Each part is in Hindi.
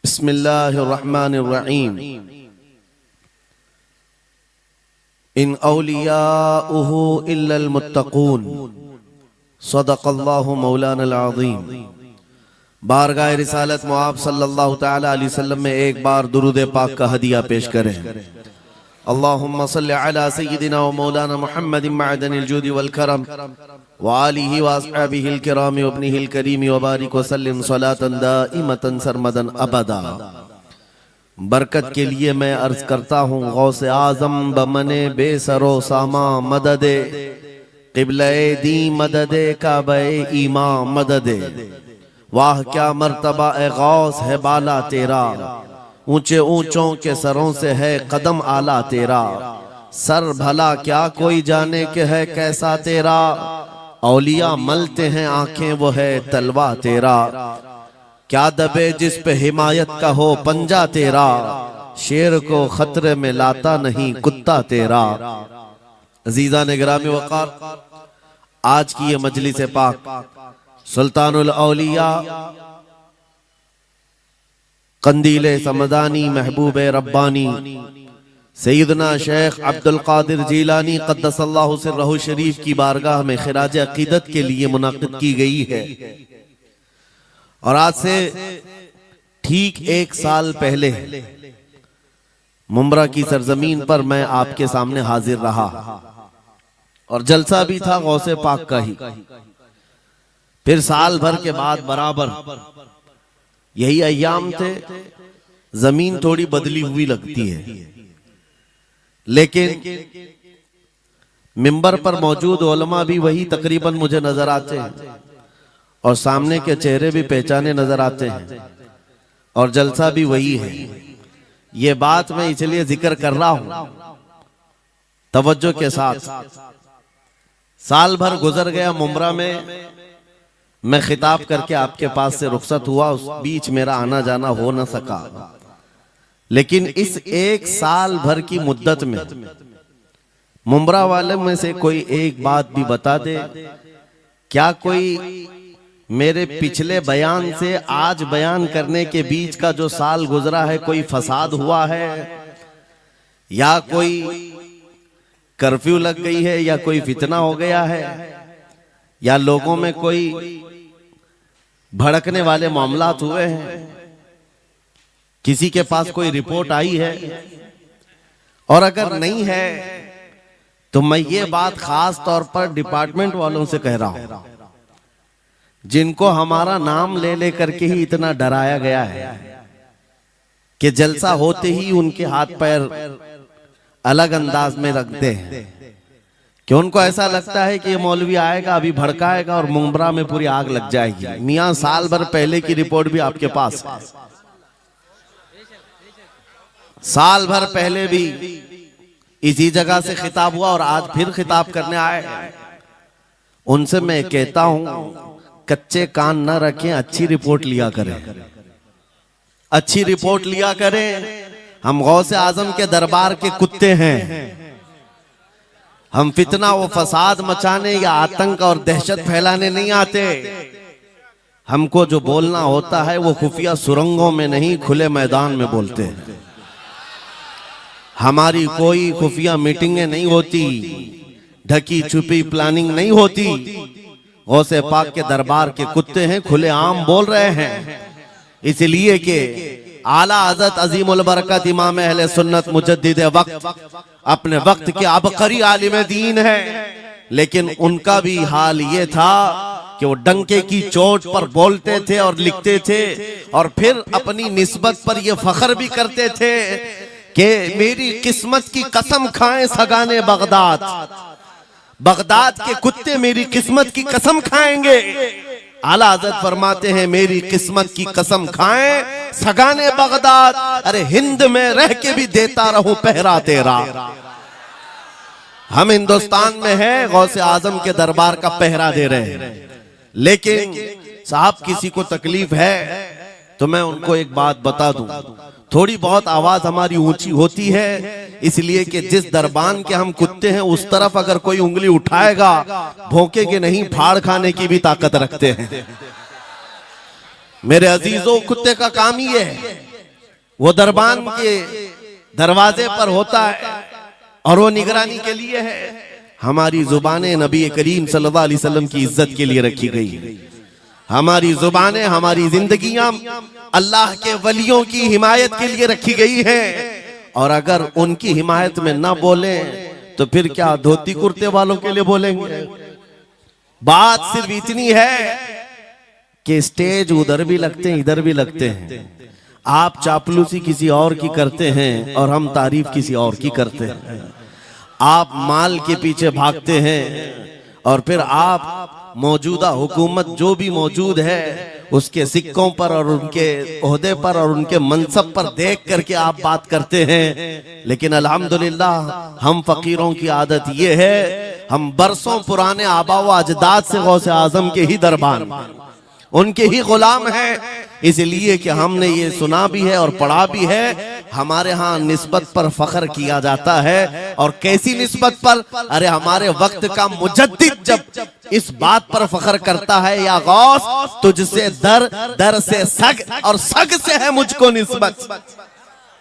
बिस्मिल्लाहिर्रहमानिर्रहीम। इन औलियाउहु इल्लल मुत्तकून। सदक़ल्लाहु मौलाना अज़ीम। बारगाह रिसालत मुआब सल्लल्लाहु तआला अलैहि वसल्लम में एक बार दुरूद पाक का हदिया पेश करें। अल्लाहुम्मा सल्लि अला सय्यिदिना व मौलाना मुहम्मदिन मअदनिल जूदि वल करम व आलिहि व अस्हाबिहिल किराम व इब्निहिल करीम व बारिक व सल्लिम सलातन दाइमतन सरमदन अबदा। बरकत के लिए मैं अर्ज करता हूँ गौसे आजम बमने बेसरो सामा मददे क़िबले दी मददे काबे ईमा मददे। वाह क्या मर्तबा ए गौस है बाला तेरा, ऊंचे ऊंचों के सरों से है कदम आला तेरा। सर भला क्या कोई जाने के है कैसा तेरा, औलिया मलते हैं आंखें वो है तलवा तेरा। क्या दबे जिस पे हिमायत का हो पंजा तेरा, शेर को खतरे में लाता नहीं कुत्ता तेरा। अजीजा ने गिरामी वक़ार, आज की ये मजलिस पाक सुल्तानुल औलिया कंदीले समदानी महबूब रब्बानी सैयदना शेख अब्दुल कादिर जीलानी क़द्दसल्लाहु सिर्रहु शरीफ की बारगाह में खिराज अकीदत के लिए मुनाक़िद की गई है। और आज से ठीक एक साल पहले मुंब्रा की सरजमीन पर मैं आपके सामने हाजिर रहा और जलसा भी था गौसे पाक का ही। फिर साल भर के बाद बराबर यही अय्याम थे। जमीन थोड़ी बदली हुई लगती है, लेकिन मिंबर पर मौजूद उलमा भी वही तकरीबन मुझे नजर आते हैं और सामने के चेहरे भी पहचाने नजर आते हैं और जलसा भी वही है। ये बात मैं इसलिए जिक्र कर रहा हूं तवज्जो के साथ। साल भर गुजर गया मुंब्रा में, मैं खिताब करके आपके पास से रुखसत हुआ, उस बीच मेरा आना जाना हो न सका। लेकिन इस एक साल भर की मुद्दत में मुंब्रा वाले में से कोई एक बात भी बता दे, क्या कोई मेरे पिछले बयान से आज बयान करने के बीच का जो साल गुजरा है कोई फसाद हुआ है, या कोई कर्फ्यू लग गई है, या कोई फितना हो गया है, या लोगों में कोई भड़कने वाले मामलात हुए हैं, किसी के पास कोई रिपोर्ट आई है? और अगर नहीं है तो मैं ये बात खास तौर पर डिपार्टमेंट वालों से कह रहा हूं, जिनको हमारा नाम ले लेकर के ही इतना डराया गया है कि जलसा होते ही उनके हाथ पैर अलग अंदाज में रखते हैं, कि उनको ऐसा लगता है कि ये मौलवी आएगा अभी भड़काएगा और मुंब्रा में पूरी आग लग जाएगी। मियां साल भर पहले की रिपोर्ट भी आपके पास है। साल भर पहले भी इसी जगह से खिताब हुआ और आज फिर खिताब करने आए। उनसे मैं कहता हूं कच्चे कान न रखें, अच्छी रिपोर्ट लिया करें, अच्छी रिपोर्ट लिया करें। हम गौसे आजम के दरबार के कुत्ते हैं। हम फितना व फसाद मचाने या आतंक और दहशत फैलाने नहीं आते। हमको जो बोलना होता है वो खुफिया सुरंगों में नहीं, खुले मैदान में बोलते हैं। हमारी कोई खुफिया मीटिंगें नहीं होती, ढकी छुपी प्लानिंग नहीं होती। गौसे पाक के दरबार के कुत्ते हैं, खुले आम बोल रहे हैं। इसलिए कि आला हज़रत अजीमुल बरकत इमाम अहले सुन्नत मुजद्दिद वक्त अपने वक्त के अबकरी आलिम दीन है, लेकिन उनका भी हाल ये था कि वो डंके की चोट पर बोलते थे और लिखते थे और फिर अपनी निस्बत पर ये फख्र भी करते थे कि मेरी किस्मत की कसम खाएं सगाने बगदाद, बगदाद के कुत्ते मेरी किस्मत की कसम खाएंगे। आला हज़रत फरमाते हैं मेरी किस्मत की कसम खाएं सगाने बगदाद, अरे हिंद में रह के भी देता रहूं पहरा तेरा। हम हिंदुस्तान में हैं, गौसे आजम के दरबार का पहरा दे रहे हैं। लेकिन साहब किसी को तकलीफ है तो मैं उनको एक बात बता दूं, थोड़ी बहुत आवाज हमारी ऊंची होती है इसलिए कि जिस दरबान के हम कुत्ते हैं उस तरफ अगर कोई उंगली उठाएगा भौंके के नहीं, फाड़ खाने की भी ताकत रखते हैं। मेरे अजीजों, कुत्ते का काम ही है वो दरबान के दरवाजे पर होता है और वो निगरानी के लिए है। हमारी जुबानें नबी करीम सल्लल्लाहु अलैहि वसल्लम की इज्जत के लिए रखी गई है। हमारी जुबानें, हमारी जिंदगियां अल्लाह के वलियों की हिमायत के लिए रखी गई है। और अगर उनकी हिमायत में ना बोले तो फिर क्या धोती कुर्ते वालों के लिए बोलेंगे? बात सिर्फ इतनी है कि स्टेज उधर भी लगते हैं, इधर भी लगते हैं। आप चापलूसी किसी और की करते हैं और हम तारीफ किसी और की करते हैं। आप माल के पीछे भागते हैं और फिर आप मौजूदा हुकूमत जो भी मौजूद है उसके सिक्कों पर और उनके ओहदे पर और उनके मनसब पर देख करके आप बात करते हैं। लेकिन अल्हम्दुलिल्लाह हम फकीरों की आदत ये है, हम बरसों पुराने आबा व अजदाद से गौसे आजम के ही दरबान, उनके ही गुलाम हैं। इसलिए कि हमने ये सुना भी है और पढ़ा भी है। हमारे यहाँ निस्बत पर फख्र किया जाता है। और कैसी निस्बत पर? अरे हमारे वक्त का मुजद्दिद जब इस बात पर फख्र करता है, या गौस तुझसे दर, दर से सग और सग से है मुझको निस्बत।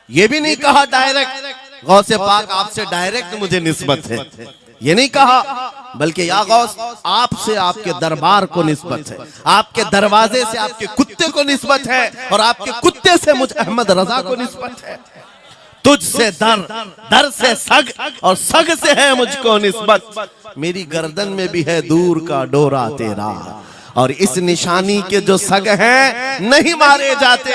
ये भी नहीं कहा डायरेक्ट गौसे पाक आपसे डायरेक्ट मुझे निस्बत है, ये नहीं कहा, बल्कि या गौस आपसे आपके दरबार को निस्बत है, आपके दरवाजे से आपके कुत्ते को निस्बत है और आपके कुत्ते से मुझ अहमद रजा को निस्बत है। तुझसे दर, दर से सग और सग से है मुझको निस्बत। मेरी गर्दन में भी है दूर का डोरा तेरा, और इस निशानी के जो सग हैं नहीं मारे जाते।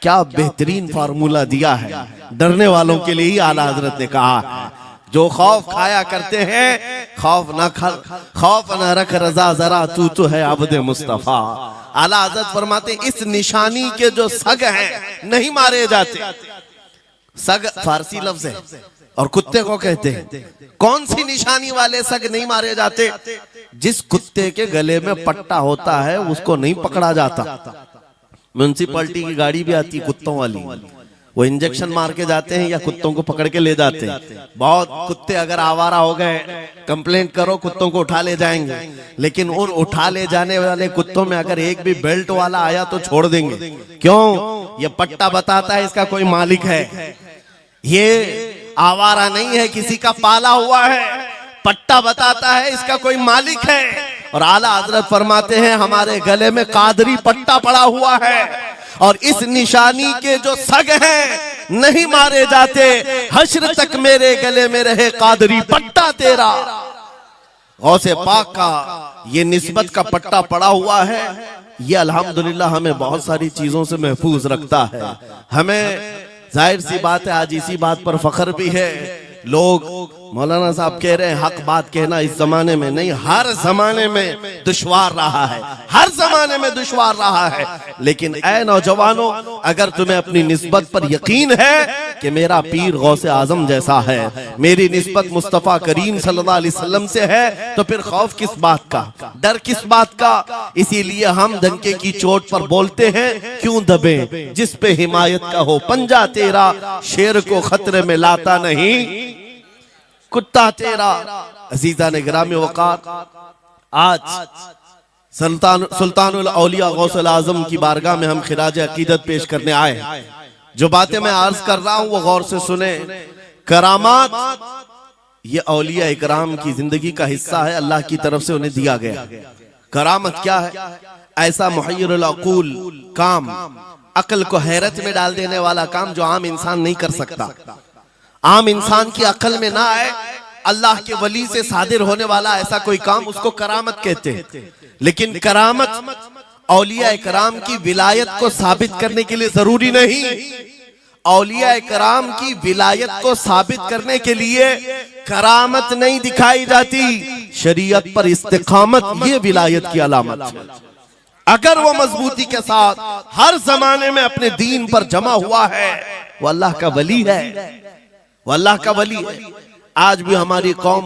क्या बेहतरीन फार्मूला दिया है डरने वालों के लिए ही आला हजरत ने कहा है। जो खौफ खाया करते हैं, खौफ न रख रजा जरा तू तो है अब्दे मुस्तफा। आला हज़रत फरमाते इस निशानी के जो सग हैं नहीं मारे जाते। सग फारसी लफ्ज है और कुत्ते को कहते हैं। कौन सी निशानी वाले सग नहीं मारे जाते? जिस कुत्ते के गले में पट्टा होता है उसको नहीं पकड़ा जाता। म्युनिसिपैलिटी की गाड़ी भी आती है कुत्तों वाली, वो इंजेक्शन मार के जाते हैं या कुत्तों को पकड़ के ले जाते हैं। बहुत कुत्ते अगर आवारा हो गए, कंप्लेंट करो, कुत्तों को उठा ले जाएंगे। लेकिन उन उठा ले जाने वाले कुत्तों में अगर एक भी बेल्ट वाला आया तो छोड़ देंगे। क्यों? ये पट्टा बताता है इसका कोई मालिक है, ये आवारा नहीं है, किसी का पाला हुआ है। पट्टा बताता है इसका कोई मालिक है। और आला हजरत फरमाते हैं हमारे गले में कादरी पट्टा पड़ा हुआ है और इस निशानी के जो सग हैं नहीं मारे जाते। हश्र तक मेरे गले में रहे कादरी पट्टा तेरा। गौसे पाक का ये निस्बत का पट्टा पड़ा हुआ है। ये अल्हम्दुलिल्लाह हमें बहुत सारी चीजों से महफूज रखता है। हमें जाहिर सी बात है आज इसी बात पर फख्र भी है। लोग मौलाना साहब कह रहे हैं हक बात कहना इस जमाने में नहीं, हर जमाने में दुश्वार रहा है, हर जमाने में दुश्वार रहा है। लेकिन ऐ नौजवानों, अगर तुम्हें अपनी निस्बत पर यकीन है कि मेरा पीर गौसे आजम जैसा है, मेरी निस्बत मुस्तफा करीम सल्लल्लाहु अलैहि वसल्लम से है, तो फिर खौफ किस बात का, डर किस बात का? इसीलिए हम डंके की चोट पर बोलते हैं, क्यों दबे जिस पे हिमायत का हो पंजा तेरा, शेर को खतरे में लाता नहीं कुत्ता तेरा। अजीजा ने गिरामी वक़ार, आज सुल्तानुल औलिया गौसुल आजम की बारगाह में हम खिराज अकीदत पेश करने आए। जो बातें मैं अर्ज कर रहा हूं वो गौर से सुने। करामात ये औलिया इकराम की जिंदगी का हिस्सा है, अल्लाह की तरफ से उन्हें दिया गया। करामत क्या है? ऐसा मुहय्यरुल अक़ूल काम, अक्ल को हैरत में डाल देने वाला काम जो आम इंसान नहीं कर सकता, आम इंसान की अकल में ना आए। अल्लाह के वली से सादिर होने वाला ऐसा कोई काम, उसको करामत कहते हैं। लेकिन करामत औलिया इकराम की विलायत को साबित करने के लिए जरूरी नहीं। औलिया इकराम की विलायत को साबित करने के लिए करामत नहीं दिखाई जाती, शरीयत पर इस्तिकामत ये विलायत की अलामत है। अगर वो मजबूती के साथ हर जमाने में अपने दीन पर जमा हुआ है, वो अल्लाह का वली है, वो अल्लाह का वली है। आज भी हमारी कौम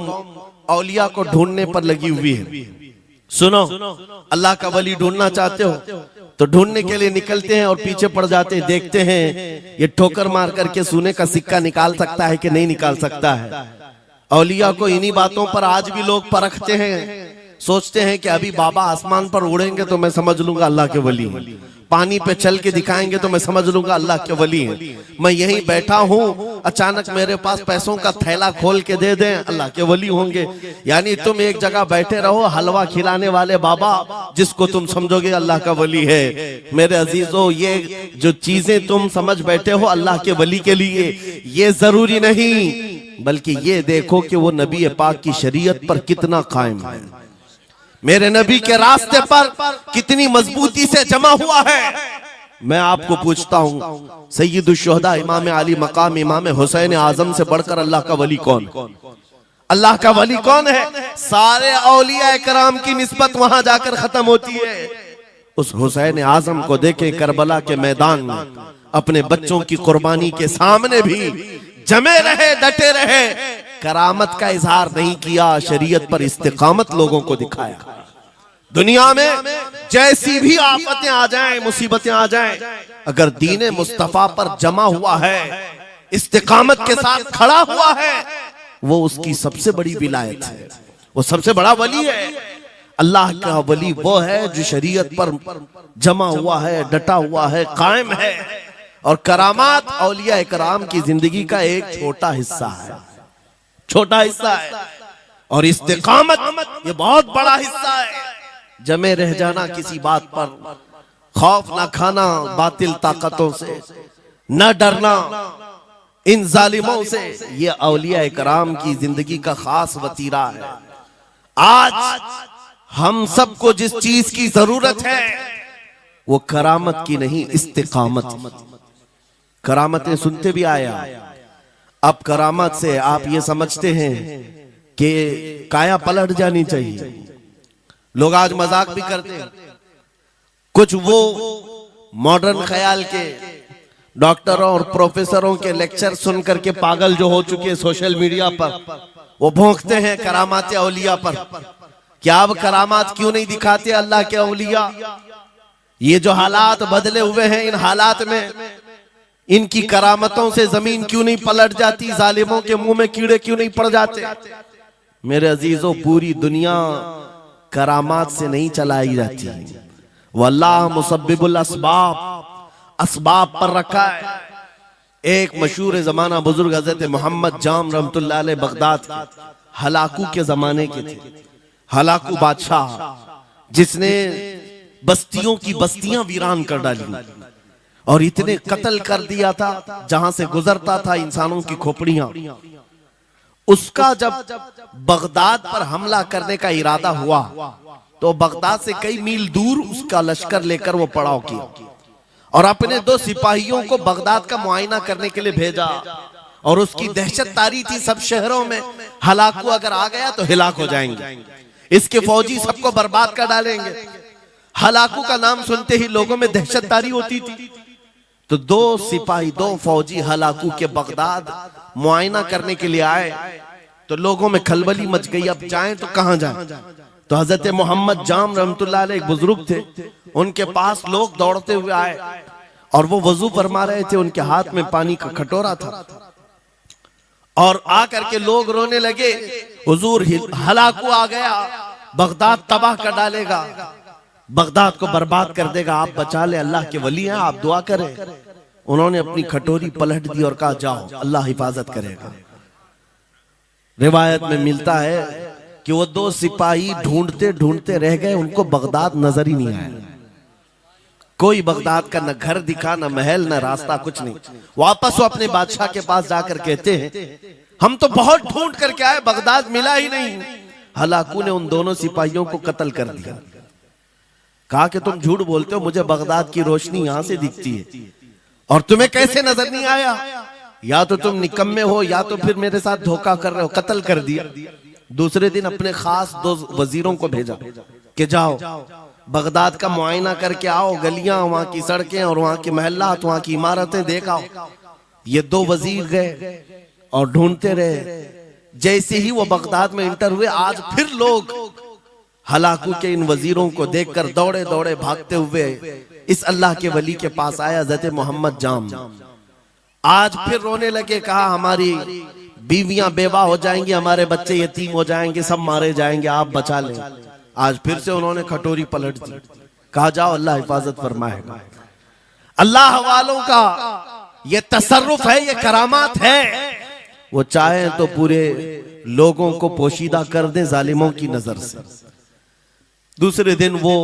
औलिया को ढूंढने पर लगी हुई है। सुनो, अल्लाह का वली ढूंढना चाहते हो तो ढूंढने के लिए निकलते हैं और पीछे पड़ जाते हैं, देखते हैं ये ठोकर मार करके सोने का सिक्का निकाल सकता है कि नहीं निकाल सकता है। औलिया को इन्हीं बातों पर आज भी लोग परखते हैं। सोचते हैं कि अभी बाबा आसमान पर उड़ेंगे तो मैं समझ लूंगा अल्लाह के वली हैं, पानी पे चल के दिखाएंगे तो मैं समझ लूंगा अल्लाह के वली हैं, मैं यहीं बैठा हूं अचानक मेरे पास पैसों का थैला खोल के दे दें अल्लाह के वली होंगे। यानी तुम एक जगह बैठे रहो, हलवा खिलाने वाले बाबा जिसको तुम समझोगे अल्लाह का वली है। मेरे अजीजों, ये जो चीजें तुम समझ बैठे हो अल्लाह के वली के लिए, ये जरूरी नहीं, बल्कि ये देखो कि वो नबी पाक की शरीयत पर कितना कायम है, मेरे नबी के रास्ते पर कितनी मजबूती से जमा हुआ है। मैं आपको पूछता हूं, सैयदुल शुहदा इमाम अली मकाम इमाम हुसैन आजम से बढ़कर अल्लाह का वली कौन? अल्लाह का वली कौन है? सारे औलिया कराम की निस्बत वहां जाकर खत्म होती है। उस हुसैन आजम को देखे करबला के मैदान में अपने बच्चों की कुर्बानी के सामने भी जमे रहे, डटे रहे, करामत का इजहार नहीं किया, शरीयत पर इस्तिकामत लोगों को दिखाया। दुनिया में जैसी भी आफतें आ जाएं, मुसीबतें आ जाएं, अगर दीन मुस्तफा पर जमा हुआ है, इस्तिकामत के साथ खड़ा हुआ है, वो उसकी सबसे बड़ी विलायत है, वो सबसे बड़ा वली है। अल्लाह का वली वो है जो शरीयत पर जमा हुआ है, डटा हुआ है, कायम है। और करामात औलिया इकराम की जिंदगी का एक छोटा हिस्सा है, छोटा हिस्सा है, और इस्तिकामत ये बहुत बड़ा हिस्सा है। जमे रह जाना किसी बात पर, खौफ ना खाना बातिल ताकतों से, न डरना इन जालिमों से, ये औलिया इकराम की जिंदगी का खास वतीरा है। आज हम सबको जिस चीज की जरूरत है वो करामत की नहीं, इस्तिकामत। करामतें सुनते भी आया, अब करामत से आप ये समझते हैं कि काया पलट जानी चाहिए। लोग आज मजाक भी करते हैं, कुछ वो मॉडर्न ख्याल के डॉक्टरों और प्रोफेसरों के लेक्चर सुन करके पागल जो हो चुके सोशल मीडिया पर, वो भौंकते हैं करामात औलिया पर। क्या अब करामात क्यों नहीं दिखाते अल्लाह के औलिया? ये जो हालात बदले हुए हैं, इन हालात में इनकी करामतों से जमीन क्यों नहीं पलट जाती, जालिमों के मुंह में कीड़े क्यों नहीं पड़ जाते? मेरे अजीजों, पूरी दुनिया करामात से नहीं चलाई जाती, वल्लाह मुसब्बिबुल अस्बाब, अस्बाब पर रखा है। एक मशहूर जमाना बुजुर्ग हजरत मोहम्मद जाम रहमतुल्लाह अलैह बगदाद के हलाकू के जमाने के थे। हलाकू बादशाह जिसने बस्तियों की बस्तियां वीरान कर डाली और इतने कत्ल कर दिया था, जहां से गुजरता था इंसानों की खोपड़ियां। उसका जब बगदाद पर हमला करने का इरादा हुआ तो बगदाद से कई मील दूर उसका लश्कर लेकर वो पड़ाव किया और अपने 2 सिपाहियों को बगदाद का मुआयना करने के लिए भेजा। और उसकी दहशत तारी थी सब शहरों में, हलाकू अगर आ गया तो हिलाक हो जाएंगे, इसके फौजी सबको बर्बाद कर डालेंगे। हलाकू का नाम सुनते ही लोगों में दहशत तारी होती थी। तो 2 सिपाही 2 फौजी हलाकू के बगदाद मुआयना करने के लिए आए तो लोगों में खलबली मच गई, अब जाएं तो कहां जाएं? तो हजरत मोहम्मद जाम रहमतुल्लाह अलैह एक बुजुर्ग थे, उनके पास लोग दौड़ते हुए आए और वो वजू फरमा रहे थे, उनके हाथ में पानी का कटोरा था और आकर के लोग रोने लगे, हुजूर हलाकू आ गया, बगदाद तबाह कर डालेगा, बगदाद को बर्बाद कर देगा, आप बचा ले, अल्लाह के वली हैं, आप दुआ करें। उन्होंने अपनी खटोरी पलट दी और कहा जाओ, अल्लाह हिफाजत करेगा। रिवायत में मिलता है कि वो 2 सिपाही ढूंढते ढूंढते रह गए, उनको बगदाद नजर ही नहीं आया। कोई बगदाद का न घर दिखा, न महल, न रास्ता, कुछ नहीं। वापस वो अपने बादशाह के पास जाकर कहते हैं, हम तो बहुत ढूंढ करके आए, बगदाद मिला ही नहीं। हलाकू ने उन दोनों सिपाहियों को कत्ल कर दिया। कहा कि तुम झूठ बोलते हो, मुझे बगदाद की रोशनी यहां से दिखती है और तुम्हें कैसे नजर नहीं आया? या तो तुम निकम्मे हो या तो फिर मेरे साथ धोखा कर रहे हो, कत्ल कर दिया। दूसरे दिन अपने खास 2 वजीरों को भेजा कि जाओ बगदाद का मुआयना करके आओ, गलियां, वहां की सड़कें और वहां के महल्लात, वहां की इमारतें देख आओ। ये 2 वजीर गए और ढूंढते रहे। जैसे ही वो बगदाद में इंटर हुए, आज फिर लोग हलाकू के इन वजीरों को देखकर दौड़े दौड़े भागते हुए इस अल्लाह के वली के पास आया हज़रत मोहम्मद जाम। आज फिर रोने लगे, कहा हमारी बीवियां बेवा हो जाएंगी, हमारे बच्चे यतीम हो जाएंगे, सब मारे जाएंगे, आप बचा लें। आज फिर से उन्होंने खटोरी पलट दी, कहा जाओ अल्लाह हिफाजत फरमाएगा। अल्लाह वालों का ये तसर्रुफ है, ये करामात है। वो चाहे तो पूरे लोगों को पोशीदा कर दे जालिमों की नजर से। दूसरे दिन वो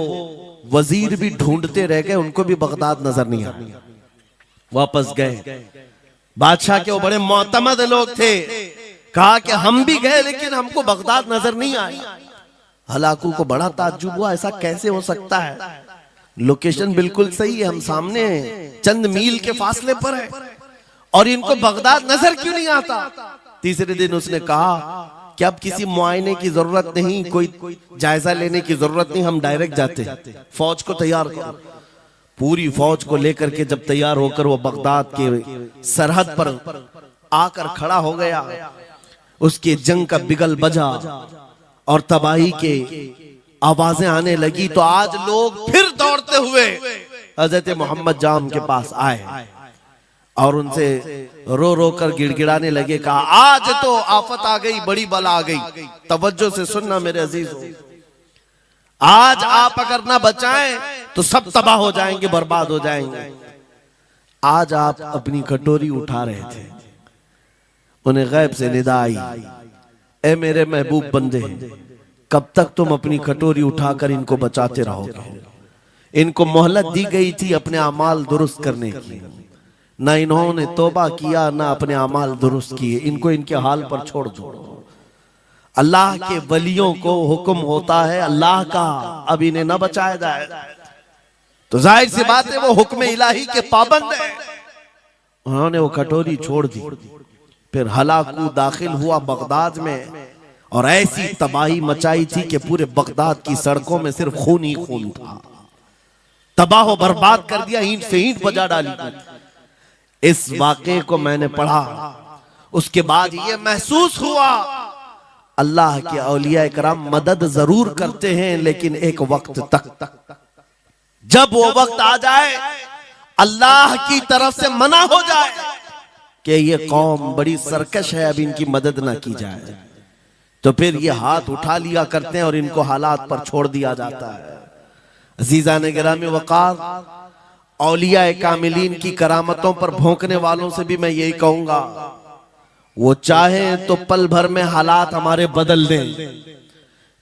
वजीर भी ढूंढते रह गए, उनको भी बगदाद नजर नहीं आया। वापस गए, बादशाह के वो बड़े मोतमद लोग थे, कहा कि हम भी गए लेकिन हमको बगदाद नजर नहीं आया। हलाकू को बड़ा ताज्जुब हुआ, ऐसा कैसे हो सकता है, लोकेशन बिल्कुल सही है, हम सामने चंद मील के फासले पर है और इनको बगदाद नजर क्यों नहीं आता। तीसरे दिन उसने कहा कि अब किसी मुआयने की जरूरत नहीं, कोई जायजा लेने की जरूरत नहीं, हम डायरेक्ट जाते हैं, फौज को तैयार करो। पूरी फौज को लेकर के जब तैयार होकर वो बगदाद के सरहद पर आकर खड़ा हो गया, उसके जंग का बिगल बजा और तबाही के आवाजें आने लगी, तो आज लोग फिर दौड़ते हुए हजरत मोहम्मद जाम के पास आए और उनसे रो रो कर गिड़गिड़ाने लगे, कहा आज तो आफत आ गई, बड़ी बला आ गई, तवज्जो से सुनना मेरे अजीज, आज आप अगर ना बचाएं तो सब तबाह हो जाएंगे, बर्बाद हो जाएंगे। आज आप अपनी कटोरी उठा रहे थे, उन्हें गैब से निदा आई, ए मेरे महबूब बंदे, कब तक तुम अपनी कटोरी उठाकर इनको बचाते रहोगे। इनको मोहलत दी गई थी अपने अमाल दुरुस्त करने की, ना इन्होंने तौबा किया ना अपने अमाल दुरुस्त किए, इनको इनके हाल पर छोड़ दो। अल्लाह के वलियों को हुक्म होता है अल्लाह का, अब इन्हें न बचाया जाए तो जाहिर सी बात है वो हुक्म इलाही के पाबंद है। उन्होंने वो कटोरी छोड़ दी। फिर हलाकू दाखिल हुआ बगदाद में और ऐसी तबाही मचाई थी कि पूरे बगदाद की सड़कों में सिर्फ खून ही खून था, तबाह बर्बाद कर दिया, ईंट से ईंट बजा डाली। इस वाक़े को मैंने पढ़ा, उसके बाद ये महसूस हुआ अल्लाह के औलिया कराम मदद जरूर करते हैं, लेकिन एक वक्त तक, जब वो वक्त आ जाए अल्लाह की तरफ से मना हो जाए कि ये कौम बड़ी सरकश है, अब इनकी मदद ना की जाए, तो फिर ये हाथ उठा लिया करते हैं और इनको हालात पर छोड़ दिया जाता है। अजीज़ान गिरामी वक़ार, औलिया कामिलीन की करामतों पर भौंकने वालों से भी मैं यही कहूंगा, वो चाहे तो पल भर में हालात हमारे बदल दें,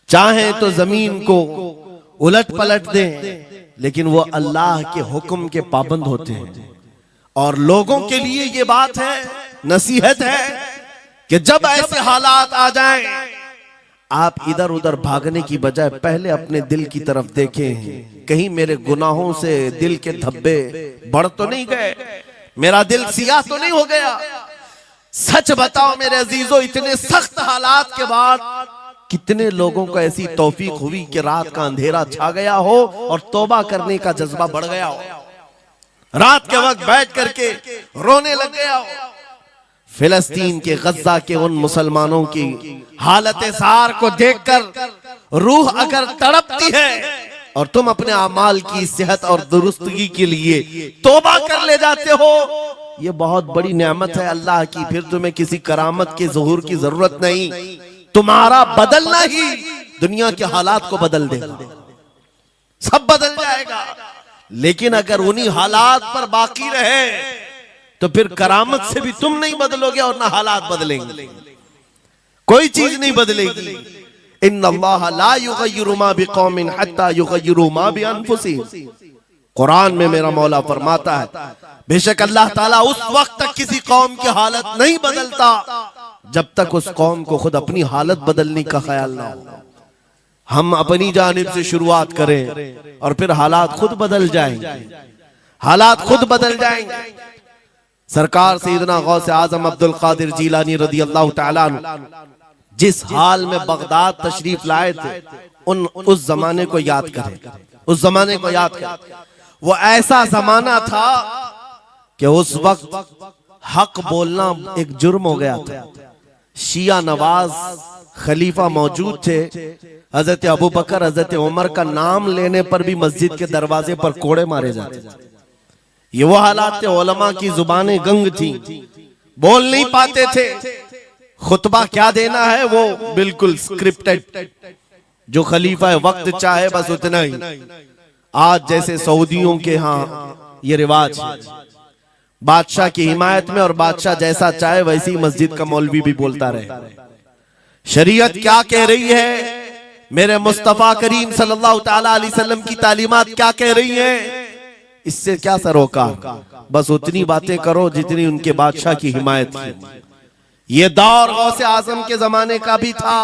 चाहे तो जमीन को उलट पलट दें, लेकिन वो अल्लाह के हुक्म के पाबंद होते हैं। और लोगों के लिए ये बात है, नसीहत है कि जब ऐसे हालात आ जाएं, आप इधर उधर भागने की बजाय पहले अपने दिल की तरफ देखें, कहीं मेरे गुनाहों से दिल के धब्बे बढ़ तो नहीं गए, मेरा दिल सियाह तो नहीं हो गया। सच बताओ मेरे अजीजों, इतने सख्त हालात के बाद कितने लोगों को ऐसी तौफीक हुई कि रात का अंधेरा छा गया हो और तौबा करने का जज्बा बढ़ गया हो, रात के वक्त बैठ करके रोने लग गया हो। फिलिस्तीन के गज्जा के उन मुसलमानों की हालत सार को देखकर रूह अगर तड़पती है और तुम अपने अमाल की सेहत और दुरुस्तगी के लिए तौबा कर ले जाते हो, ये बहुत बड़ी नेमत है अल्लाह की। फिर तुम्हें किसी करामत के ज़ुहूर की जरूरत नहीं, तुम्हारा बदलना ही दुनिया के हालात को बदल देगा, सब बदल जाएगा। लेकिन अगर उन्हीं हालात पर बाकी रहे तो फिर करामत से भी तुम नहीं बदलोगे और ना हालात बदलेंगे, कोई चीज नहीं बदलेगी। इन्नल्लाह ला युगय्यिरु मा बिकौमिन हत्ता युगय्यिरु मा बिअनफुसिहिम। कुरान में मेरा मौला फरमाता है, बेशक अल्लाह ताला उस वक्त तक किसी कौम की हालत नहीं बदलता जब तक उस कौम को खुद अपनी हालत बदलने का ख्याल ना हो। हम अपनी जानिब से शुरुआत करें और फिर हालात खुद बदल जाएंगे, हालात खुद बदल जाएंगे। सरकार सैयदना गौसे आजम अब्दुल कादिर जीलानी रदी अल्लाह तआला अन्हु जिस हाल में बगदाद तशरीफ लाए थे, उस जमाने को याद करें, उस जमाने को याद करें। वो ऐसा जमाना था कि उस वक्त हक बोलना एक जुर्म हो गया था। शिया नवाज खलीफा मौजूद थे, हजरत अबू बकर, हजरत उमर का नाम लेने पर भी मस्जिद के दरवाजे पर कोड़े मारे जाते थे। ये वो हालात थे, उलमा की जुबानें गंग थी, बोल नहीं पाते थे, खुतबा क्या देना है वो बिल्कुल स्क्रिप्टेड, जो खलीफा है वक्त चाहे बस उतना ही। आज जैसे सऊदियों के यहाँ ये रिवाज है, बादशाह की हिमायत में और बादशाह जैसा चाहे वैसी मस्जिद का मौलवी भी बोलता रहे। शरीयत क्या कह रही है, मेरे मुस्तफा करीम सल्लल्लाहु ताला अलैहि वसल्लम की तालीमात क्या कह रही है, इससे क्या सरोकार। बस उतनी बातें करो जितनी उनके बादशाह की हिमायत की। ये दौर गौसे आजम के जमाने का भी था।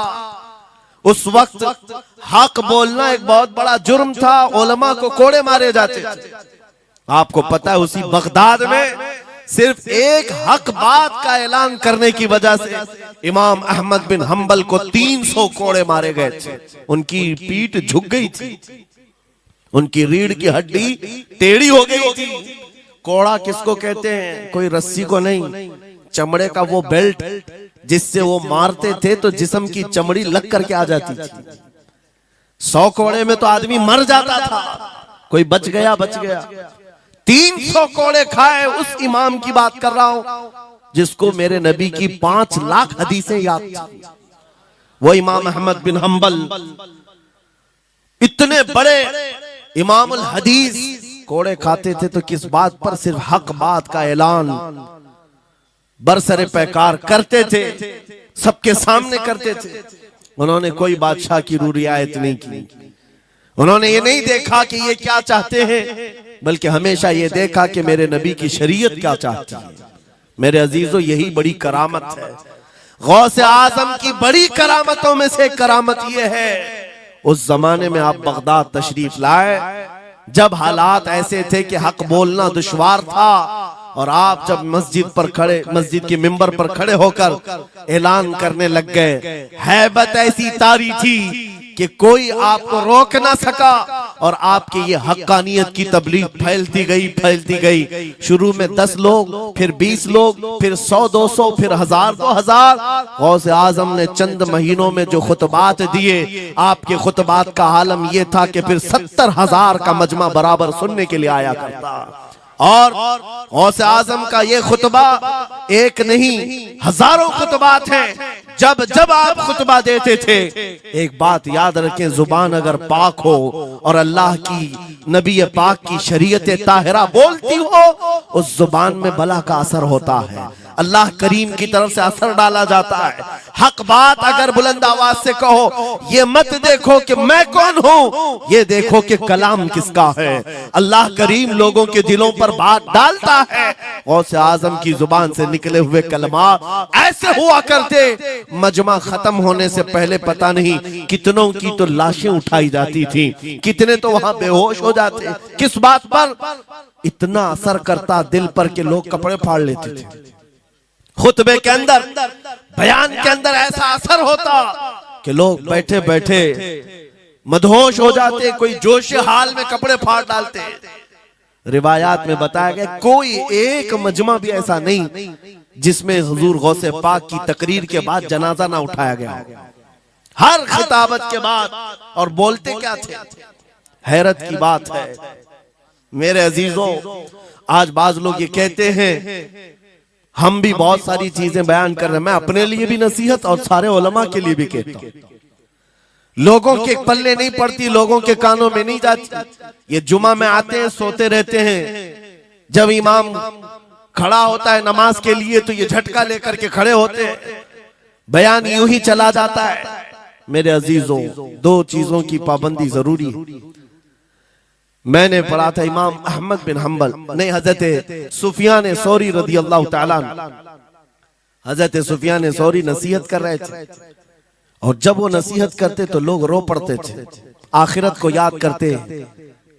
उस वक्त हक बोलना एक बहुत बड़ा जुर्म था, उलमा को कोड़े मारे जाते थे। आपको पता है उसी बगदाद में सिर्फ एक हक बात का ऐलान करने की वजह से इमाम अहमद बिन हंबल को 300 कोड़े मारे गए थे। उनकी पीठ झुक गई थी, उनकी रीढ़ की हड्डी टेढ़ी हो गई थी। कोड़ा किसको कहते हैं, कोई रस्सी को नहीं, चमड़े का वो बेल्ट जिससे वो मारते थे तो जिस्म की चमड़ी लग करके आ जाती थी। 100 कोड़े में तो आदमी मर जाता था, कोई बच गया। 300 कोड़े खाए उस इमाम की बात कर रहा हूं जिसको मेरे नबी की 5 लाख हदीसें याद थी। वो इमाम अहमद बिन हंबल इतने बड़े इमामुल हदीस कोड़े खाते थे तो किस बात पर, सिर्फ हक बात का ऐलान बरसरे पैकार करते थे, सबके सामने करते थे। उन्होंने कोई बादशाह की रियायत नहीं की, उन्होंने ये नहीं देखा कि ये क्या चाहते हैं, बल्कि हमेशा ये देखा कि मेरे नबी की शरीयत क्या चाहती है। मेरे अजीजों, यही बड़ी करामत है। गौसे आजम की बड़ी करामतों में से करामत ये है, उस जमाने में आप बगदाद तशरीफ लाए जब हालात ऐसे थे कि हक बोलना दुश्वार था, और आप जब मस्जिद के मिंबर पर खड़े होकर ऐलान करने लग गए, हैबत ऐसी तारी थी कि कोई आपको रोक ना सका, और आपकी ये हक्कानियत की तबलीग फैलती गई। शुरू में 10 लोग, फिर 20 लोग, फिर 100-200, फिर 1000-2000। गौसे आजम ने चंद महीनों में जो खुतबात दिए, आपके खुतबात का आलम यह था कि फिर 70,000 का मजमा बराबर सुनने के लिए आया करता। और गौसे आजम का ये खुतबा एक नहीं, हजारों खुतबात हैं। जब जब आप खुतबा देते थे, एक बात याद रखें, जुबान अगर पाक हो और अल्लाह की नबी पाक की शरीयत ताहिरा बोलती हो, उस जुबान में बला का असर होता है, अल्लाह करीम की तरफ से असर डाला जाता है। हक बात अगर बुलंद आवाज से कहो, ये मत देखो कि मैं कौन हूं, ये देखो कि कलाम किसका है। अल्लाह करीम लोगों के दिलों पर बात डालता है। गौसे आजम की जुबान से निकले हुए कलमात ऐसे हुआ करते, मजमा खत्म होने से पहले पता नहीं कितनों की तो लाशें उठाई जाती थी, कितने तो वहां बेहोश हो जाते। किस बात पर? इतना असर करता दिल पर कि लोग कपड़े फाड़ लेते थे। खुतबे के अंदर, बयान के अंदर ऐसा असर होता कि लोग बैठे बैठे मदहोश हो जाते, कोई जोश हाल में कपड़े फाड़ डालते। रिवायात में बताया गया कोई एक मजमा भी ऐसा नहीं जिसमें हुजूर गौसे पाक की तकरीर के बाद जनाजा ना उठाया गया। हर खिताबत के बाद, और बोलते क्या थे, हैरत की बात है मेरे अजीजों। आज बाज लोग ये कहते हैं हम भी बहुत सारी चीजें बयान कर रहे हैं, मैं अपने लिए भी नसीहत और सारे उलमा के लिए भी कहता हूं, लोगों के पल्ले नहीं पड़ती, लोगों के कानों में नहीं जाती। ये जुमा में आते हैं, सोते रहते हैं, जब इमाम खड़ा होता है नमाज के लिए तो ये झटका लेकर के खड़े होते हैं, बयान यूं ही चला जाता है। मेरे अजीजों, 2 चीजों की पाबंदी जरूरी है। मैंने पढ़ा था इमाम अहमद बिन हंबल नहीं, हजरत सुफियान सौरी रदी अल्लाह ताला, हजरत सुफियान सौरी नसीहत कर रहे थे, और जब वो नसीहत करते तो लोग रो पड़ते थे, आखिरत को याद करते,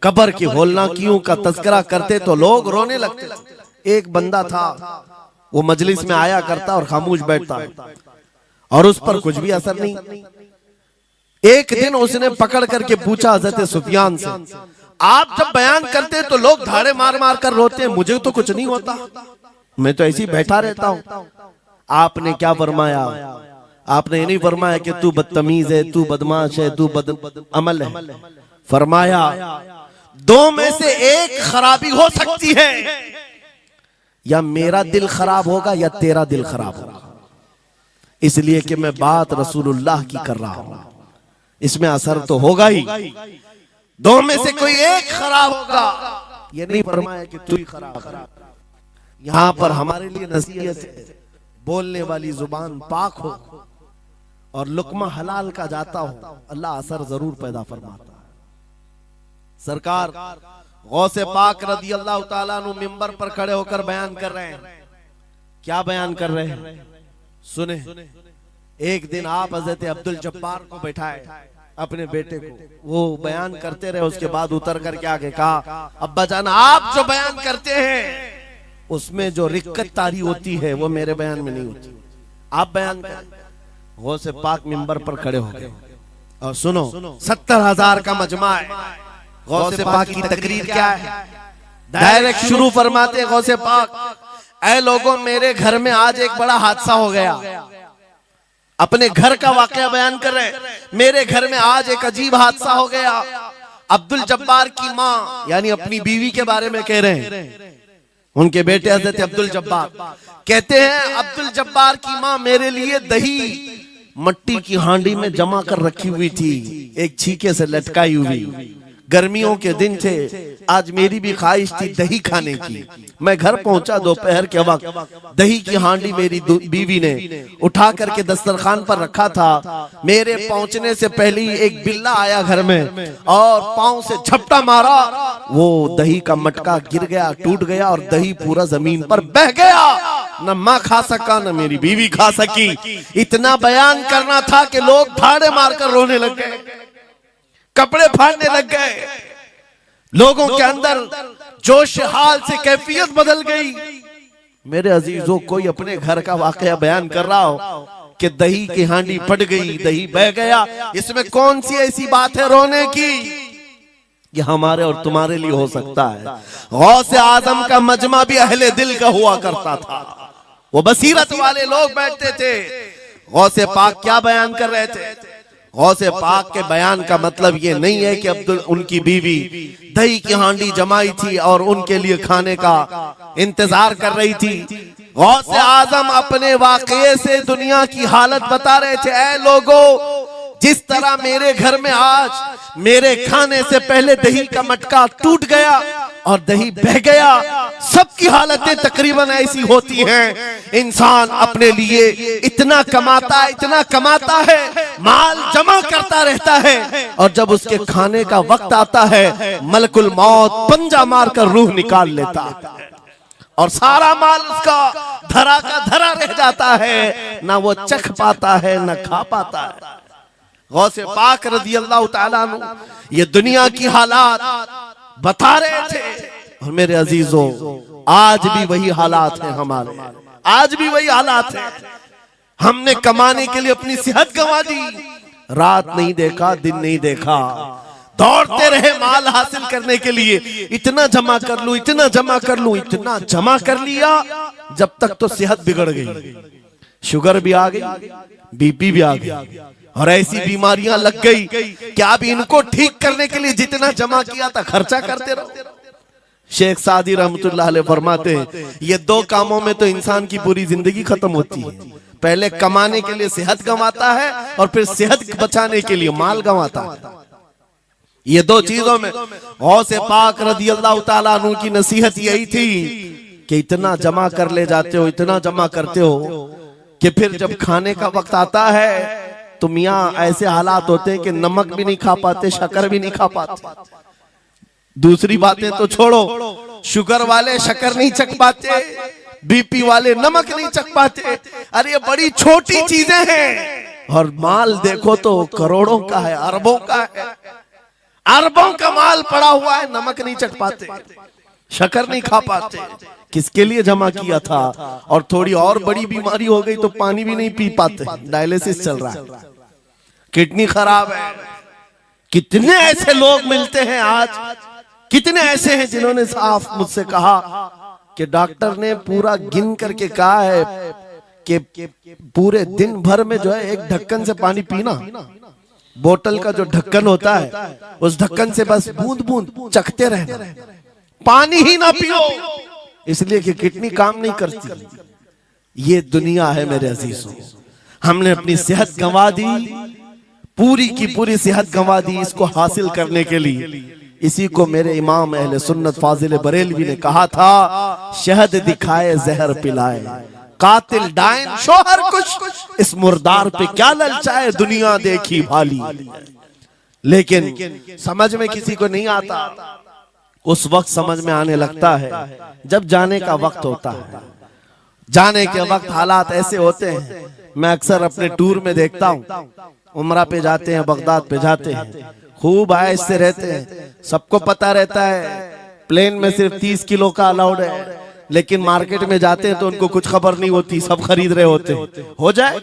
कब्र की होलनाकियों का तज़किरा करते तो लोग रोने लगते थे। एक बंदा था, वो मजलिस में आया करता और खामोश बैठता, और उस पर कुछ भी असर नहीं। एक दिन उसने पकड़ करके पूछा हजरत सुफियान से, आप जब बयान करते तो लोग धाड़े मार मार कर रोते हैं, मुझे तो कुछ नहीं होता, मैं तो ऐसे ही बैठा रहता हूं। आपने क्या फरमाया? आपने ये नहीं फरमाया कि तू बदतमीज है, तू बदमाश है, तू बदअमल है। फरमाया 2 में से एक खराबी हो सकती है, या मेरा दिल खराब होगा या तेरा दिल खराब होगा, इसलिए कि मैं बात रसूलुल्लाह की कर रहा हूं। इसमें असर तो होगा ही, दो में से कोई एक खराब होगा। ये नहीं फरमाया कि तू ही खराब। यहां पर हमारे लिए नसीहत है, बोलने वाली जुबान पाक हो और लुकमा हलाल का जाता हो, अल्लाह असर जरूर पैदा फरमाता है। सरकार गौसे पाक रदी अल्लाह ताला अन्हु मिंबर पर खड़े होकर बयान कर रहे हैं। क्या बयान कर रहे हैं? सुने। एक दिन आप हजरत अब्दुल जब्बार को बैठाए, अपने बेटे को, वो बयान करते रहे। उसके बाद उतर कर क्या कहा, अब्बा जान आप जो बयान करते हैं उसमें जो रिक्कत तारी होती है वो मेरे बयान में नहीं होती, आप बयान करें। गौसे पाक मिंबर पर खड़े हो गए और सुनो, 70,000 का मजमा है। गौसे पाक की तकरीर क्या है? डायरेक्ट शुरू फरमाते गौसे पाक, ऐ लोगों, मेरे घर में आज एक बड़ा हादसा हो गया। अपने घर का वाकया बयान कर रहे हैं। मेरे घर में आज एक अजीब हादसा हो गया। अब्दुल जब्बार की माँ यानी अपनी बीवी के बारे में कह रहे हैं। उनके बेटे हजरत अब्दुल जब्बार कहते हैं, अब्दुल जब्बार की माँ मेरे लिए दही मट्टी की हांडी में जमा कर रखी हुई थी, एक छीके से लटकाई हुई। गर्मियों के दिन थे, आज मेरी भी ख्वाहिश थी दही खाने की। मैं घर पहुंचा दोपहर के वक्त, दही की हांडी मेरी बीवी ने उठा करके दस्तरखान पर रखा था। मेरे पहुंचने से पहले ही एक बिल्ला आया घर में और पांव से झपटा मारा, वो दही का मटका गिर गया, टूट गया और दही पूरा जमीन पर बह गया। न माँ खा सका न मेरी बीवी खा सकी। इतना बयान करना था कि लोग भाड़े मारकर रोने लग गए, कपड़े फाड़ने लग गए। लोगों के अंदर जोश हाल से कैफियत बदल गई। मेरे अजीजों, कोई अपने घर का वाकया बयान कर रहा हो कि दही की हांडी फट गई, दही बह गया, इसमें कौन सी ऐसी बात है रोने की? ये हमारे और तुम्हारे लिए हो सकता है। गौसे आजम का मजमा भी अहले दिल का हुआ करता था, वो बसीरत वाले लोग बैठते थे। गौसे पाक क्या बयान कर रहे थे? गौसे पाक के बयान का मतलब ये नहीं है कि अब्दुल उनकी बीवी दही की हांडी जमाई थी और उनके लिए खाने का इंतजार कर रही थी। गौसे आजम अपने वाकये से दुनिया की हालत बता रहे थे। ऐ लोगों, जिस तरह मेरे घर में आज मेरे खाने से पहले दही का मटका टूट गया और दही बह गया, सबकी हालतें तकरीबन ऐसी होती हैं। इंसान अपने लिए इतना कमाता है, माल जमा करता रहता है और जब उसके खाने का वक्त आता है, मलकुल मौत पंजा मारकर रूह निकाल लेता है और सारा माल उसका धरा का धरा रह जाता है, ना वो चख पाता है ना खा पाता है। गौसे पाक रज़ी अल्लाह ताला अन्हु ये दुनिया की हालात बता रहे थे। और मेरे अजीजों, आज भी वही हालात हैं हमारे, आज भी वही हालात हैं। हमने कमाने के लिए अपनी सेहत गंवा दी, रात नहीं देखा, दिन नहीं देखा, दौड़ते रहे माल हासिल करने के लिए। इतना जमा कर लूं, इतना जमा कर लूं, इतना जमा कर लिया, जब तक तो सेहत बिगड़ गई, शुगर भी आ गई, बीपी भी आ गई और ऐसी बीमारियां लग गई कि अब इनको ठीक करने के लिए जितना जमा किया था खर्चा करते रहो। शेख सादी रहमतुल्लाह अलैह फरमाते हैं, ये दो कामों में तो इंसान की पूरी जिंदगी खत्म होती है। पहले कमाने के लिए सेहत गंवाता है और फिर सेहत बचाने के लिए माल गंवाता है। ये दो चीजों में गौसे पाक रज़ी अल्लाह ताला अन्हु की नसीहत यही थी कि इतना जमा कर ले जाते हो, इतना जमा करते हो कि फिर जब खाने का वक्त आता है तो मियाँ ऐसे हालात होते हैं कि नमक भी नहीं खा पाते, शक्कर भी नहीं खा पाते। दूसरी बातें तो छोड़ो, शुगर वाले शक्कर नहीं चख पाते, बीपी वाले नमक नहीं चख पाते। अरे ये बड़ी छोटी चीजें हैं और माल देखो तो करोड़ों का है, अरबों का है, अरबों का माल पड़ा हुआ है, नमक नहीं चख पाते, शक्कर नहीं खा पाते। किसके लिए जमा किया था? और थोड़ी और बड़ी बीमारी हो गई तो पानी भी नहीं पी पाते, डायलिसिस चल रहा है, किडनी खराब है। कितने ऐसे लोग मिलते हैं आज, कितने ऐसे हैं जिन्होंने साफ मुझसे कहा कि डॉक्टर ने पूरा गिन करके कहा है कि पूरे दिन भर में जो है एक ढक्कन से पानी पीना, बोतल का जो ढक्कन होता है उस ढक्कन से बस बूंद बूंद चखते रहना, पानी ही ना पियो, इसलिए कि किडनी काम नहीं करती। ये दुनिया है मेरे अजीजों। हमने अपनी सेहत गंवा दी, पूरी की पूरी सेहत गंवा दी इसको हासिल करने के लिए। इसी को मेरे इमाम अहले सुन्नत फाजिल बरेलवी ने कहा था, शहद दिखाए जहर पिलाए, कातिल डायन शोहर कुछ, इस मुर्दार पे क्या ललचाए, दुनिया देखी भाली। लेकिन समझ में किसी को नहीं आता, उस वक्त समझ में आने लगता है जब जाने का वक्त होता है। जाने के वक्त हालात ऐसे होते हैं, मैं अक्सर अपने टूर में देखता हूँ, उमरा पे जाते हैं, बगदाद पे जाते हैं, खूब आयश से रहते हैं, सबको पता रहता है प्लेन में सिर्फ 30 किलो का अलाउड है, लेकिन मार्केट में जाते हैं तो उनको कुछ खबर नहीं होती, सब खरीद रहे होते हैं। हो जाए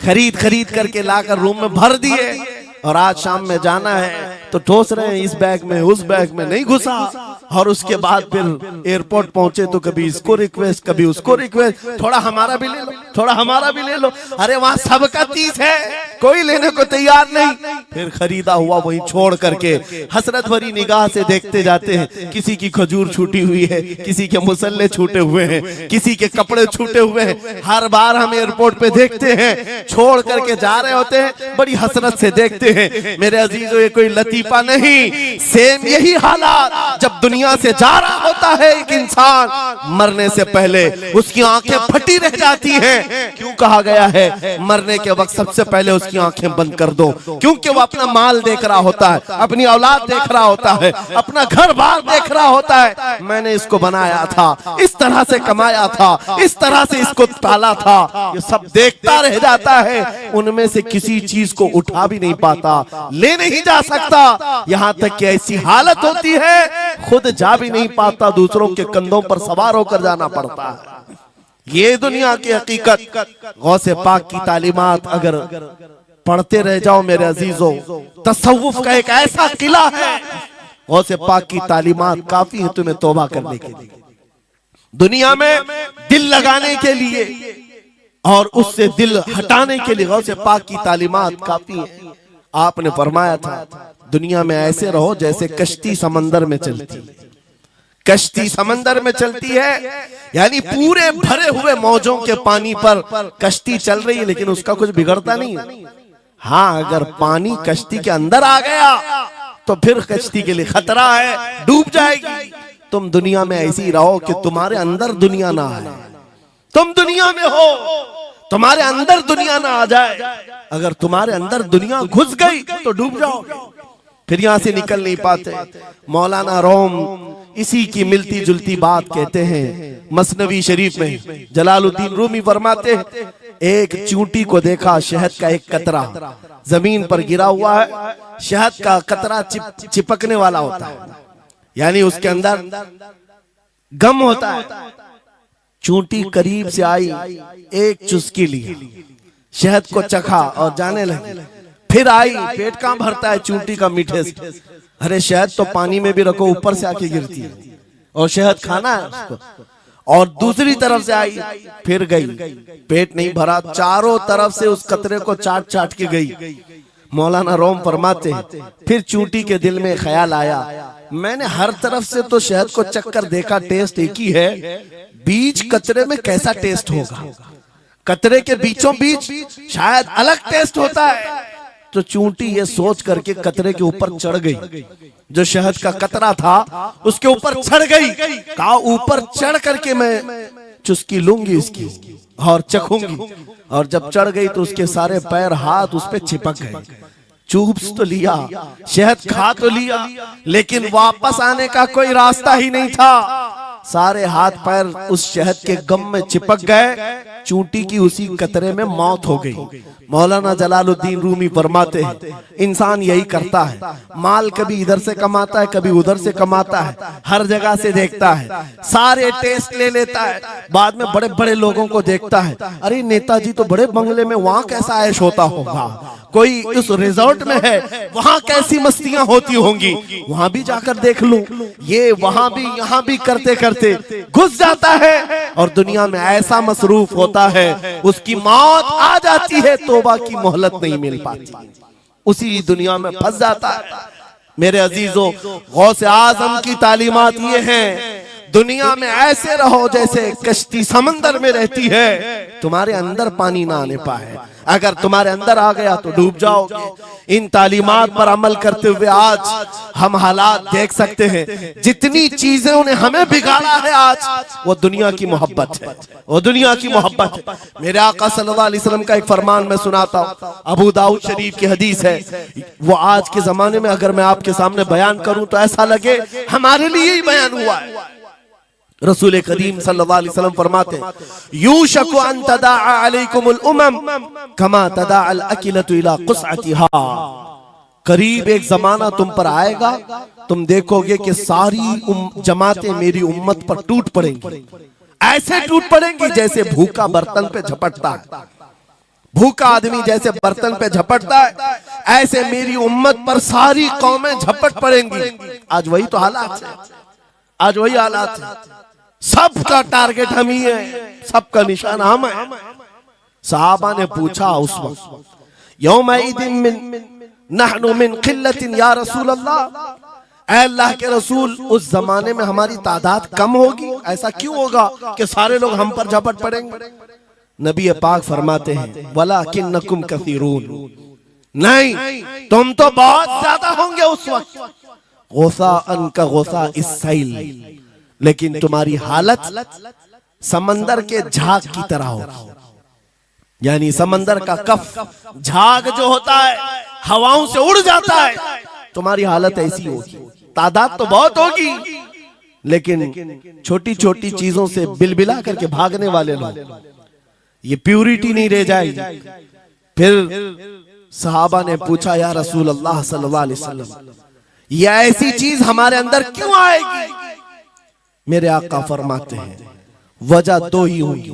खरीद खरीद करके लाकर रूम में भर दिए, और आज शाम में जाना है तो ठोस रहे हैं, इस बैग में उस बैग में नहीं घुसा। और उसके बाद फिर एयरपोर्ट पहुंचे तो कभी इसको रिक्वेस्ट, कभी उसको रिक्वेस्ट, थोड़ा हमारा भी ले लो, थोड़ा हमारा भी ले लो। अरे वहां सबका 30 है, कोई लेने को तैयार नहीं। फिर खरीदा हुआ वहीं छोड़ करके हसरत भरी निगाह से देखते जाते हैं, किसी की खजूर छूटी हुई है, किसी के मुसल्ले छूटे हुए हैं, किसी के कपड़े छूटे हुए हैं। हर बार हम एयरपोर्ट पे देखते हैं, छोड़ करके जा रहे होते हैं, बड़ी हसरत से देखते हैं। मेरे अजीजों, ये कोई लतीफा नहीं, सेम यही हालात जब दुनिया से जा रहा होता है एक इंसान, मरने से पहले उसकी आंखें फटी रह जाती हैं। क्यों कहा गया है मरने के वक्त सबसे पहले उसकी आंखें बंद कर दो? क्योंकि वो अपना माल देख रहा होता है, अपनी औलाद देख रहा होता है, अपना घर बार देख रहा होता है। मैंने इसको बनाया था, इस तरह से कमाया था, इस तरह से इसको पाला था, ये सब देखता रह जाता है। उनमें से किसी चीज को उठा भी नहीं पाता, ले नहीं जा सकता। यहाँ तक कि ऐसी हालत होती है खुद जा भी नहीं पाता, दूसरों के कंधों पर सवार होकर जाना पड़ता है। ये दुनिया की हकीकत। गौसे पाक की तालीमात अगर पढ़ते रह जाओ मेरे अजीजों, तसव्वुफ का एक ऐसा किला है। गौसे पाक की तालीमात काफी है तुम्हें तौबा करने के लिए, दुनिया में दिल लगाने के लिए और उससे दिल हटाने के लिए। गौसे पाक की तालीमात काफी है। आपने फरमाया था दुनिया में ऐसे रहो जैसे कश्ती समंदर में चलती। कश्ती समंदर में चलती है यानी पूरे भरे हुए मौजों के पानी पर कश्ती चल रही है, लेकिन उसका कुछ बिगड़ता नहीं है। हाँ, अगर पानी कश्ती के अंदर आ गया तो फिर कश्ती के लिए खतरा है, डूब जाएगी। तुम दुनिया में ऐसे ही रहो कि तुम्हारे अंदर दुनिया ना आए। तुम दुनिया में हो, तुम्हारे अंदर दुनिया ना आ जाए। अगर तुम्हारे अंदर दुनिया घुस गई तो डूब जाओगे, फिर यहां से निकल नहीं पाते। मौलाना रोम इसी की मिलती जुलती बात कहते हैं मसनवी शरीफ में। जलालुद्दीन रूमी फरमाते हैं, एक चूंटी को देखा, शहद का एक कतरा जमीन पर गिरा हुआ है। शहद का कतरा चिपकने वाला होता है, यानी उसके अंदर गम होता है। चूंटी करीब से आई, एक चुस्की ली, शहद को चखा और जाने लगी। फिर आई, पेट कहां भरता है चूंटी का मीठे से। अरे शहद तो पानी में भी रखो ऊपर से आके गिरती है, और शहद खाना है उसको। और दूसरी तरफ से आई, फिर गई, पेट नहीं भरा, चारों तरफ से उस कतरे को चाट चाट के गई। मौलाना रोम फरमाते हैं, फिर चूंटी के दिल में ख्याल आया, मैंने हर तरफ से तो शहद को चक्कर देखा, टेस्ट एक ही है, बीच कतरे में कैसा टेस्ट होगा? कतरे के बीचों बीच शायद अलग टेस्ट होता है। तो चूंटी ये सोच करके कतरे के ऊपर चढ़ गई, जो शहद का कतरा था उसके ऊपर चढ़ गई। कहा ऊपर चढ़ करके मैं चुस्की लूंगी इसकी और चखूंगी। और जब चढ़ गई तो उसके सारे पैर हाथ उस पे चिपक गए। चूप्स तो लिया, शहद खा तो लिया, लेकिन वापस आने का कोई रास्ता ही नहीं था। सारे हाथ पैर उस शहद के गम में चिपक गए। चूंटी की उसी कतरे में मौत हो गई। मौलाना जलालुद्दीन रूमी फरमाते हैं, इंसान यही करता है, माल कभी इधर से कमाता है, कभी उधर से कमाता है, हर जगह से देखता है, सारे टेस्ट ले लेता है, बाद में बड़े बड़े लोगों को देखता है, अरे नेताजी तो बड़े बंगले में, वहां कैसा ऐश होता होगा, कोई उस रिजॉर्ट में है, वहां कैसी मस्तियां होती होंगी, वहां भी जाकर देख लूं। ये वहां भी यहाँ भी करते करते घुस जाता है और दुनिया में ऐसा मसरूफ होता है, उसकी मौत आ जाती है, तौबा की मोहलत नहीं मिल पाती, उसी दुनिया में फंस जाता है। मेरे अजीजों, गौसे आजम की तालीमात ये हैं, दुनिया में ऐसे रहो जैसे कश्ती समंदर में रहती है, तुम्हारे अंदर पानी ना आने पाए। अगर तुम्हारे अंदर आ गया तो डूब जाओगे। इन तालीमात पर अमल करते हुए आज हम हालात देख सकते हैं। जितनी चीजों ने हमें बिगाड़ा है आज, वो दुनिया की मोहब्बत है, वो दुनिया की मोहब्बत है। मेरे आका सल्लल्लाहु अलैहि वसल्लम का एक फरमान मैं सुनाता हूँ, अबू दाऊद शरीफ की हदीस है। वो आज के जमाने में अगर मैं आपके सामने बयान करूं तो ऐसा लगे हमारे लिए ही बयान हुआ है। रसूल करीम सल्लल्लाहु अलैहि वसल्लम फरमाते हैं, यूशकु अन तदाअ अलैकुमुल उमम कमा तदाअ अल अकिलतु इला कुसअतिहा। करीब एक जमाना तुम पर आएगा, तुम देखोगे कि सारी जमातें मेरी उम्मत पर टूट पड़ेंगी। ऐसे टूट पड़ेंगी जैसे भूखा बर्तन पे झपटता है, भूखा आदमी जैसे बर्तन पे झपटता है, ऐसे मेरी उम्मत पर सारी कौमें झपट पड़ेंगी। आज वही तो हालात है, आज वही हालात है। सबका टारगेट हम ही है, सबका निशान हम है। सहाबा ने पूछा उस वक्त, यौमइदिन मिन नहनु मिन किल्लतिन या रसूल अल्लाह, ऐ अल्लाह के रसूल उस जमाने में हमारी तादाद कम होगी, ऐसा क्यों होगा कि सारे लोग हम पर झपट पड़ेंगे? नबी पाक फरमाते हैं, वलाकिन्नकुम कसीरून, नहीं तुम तो बहुत ज्यादा होंगे उस वक्त, गोसा अनका गोसा इस्साइल, लेकिन तुम्हारी हालत समंदर के झाग की तरह होगी। यानी समंदर का कफ झाग जो होता है हवाओं से उड़ जाता है, तुम्हारी हालत ऐसी होगी। तादाद तो बहुत होगी, लेकिन छोटी छोटी चीजों से बिलबिला करके भागने वाले लोग, ये प्यूरिटी नहीं रह जाएगी। फिर सहाबा ने पूछा, या रसूल अल्लाह सल्लल्लाहु अलैहि वसल्लम, ये ऐसी चीज हमारे अंदर क्यों आएगी? मेरे आका फरमाते हैं, वजह दो ही होगी।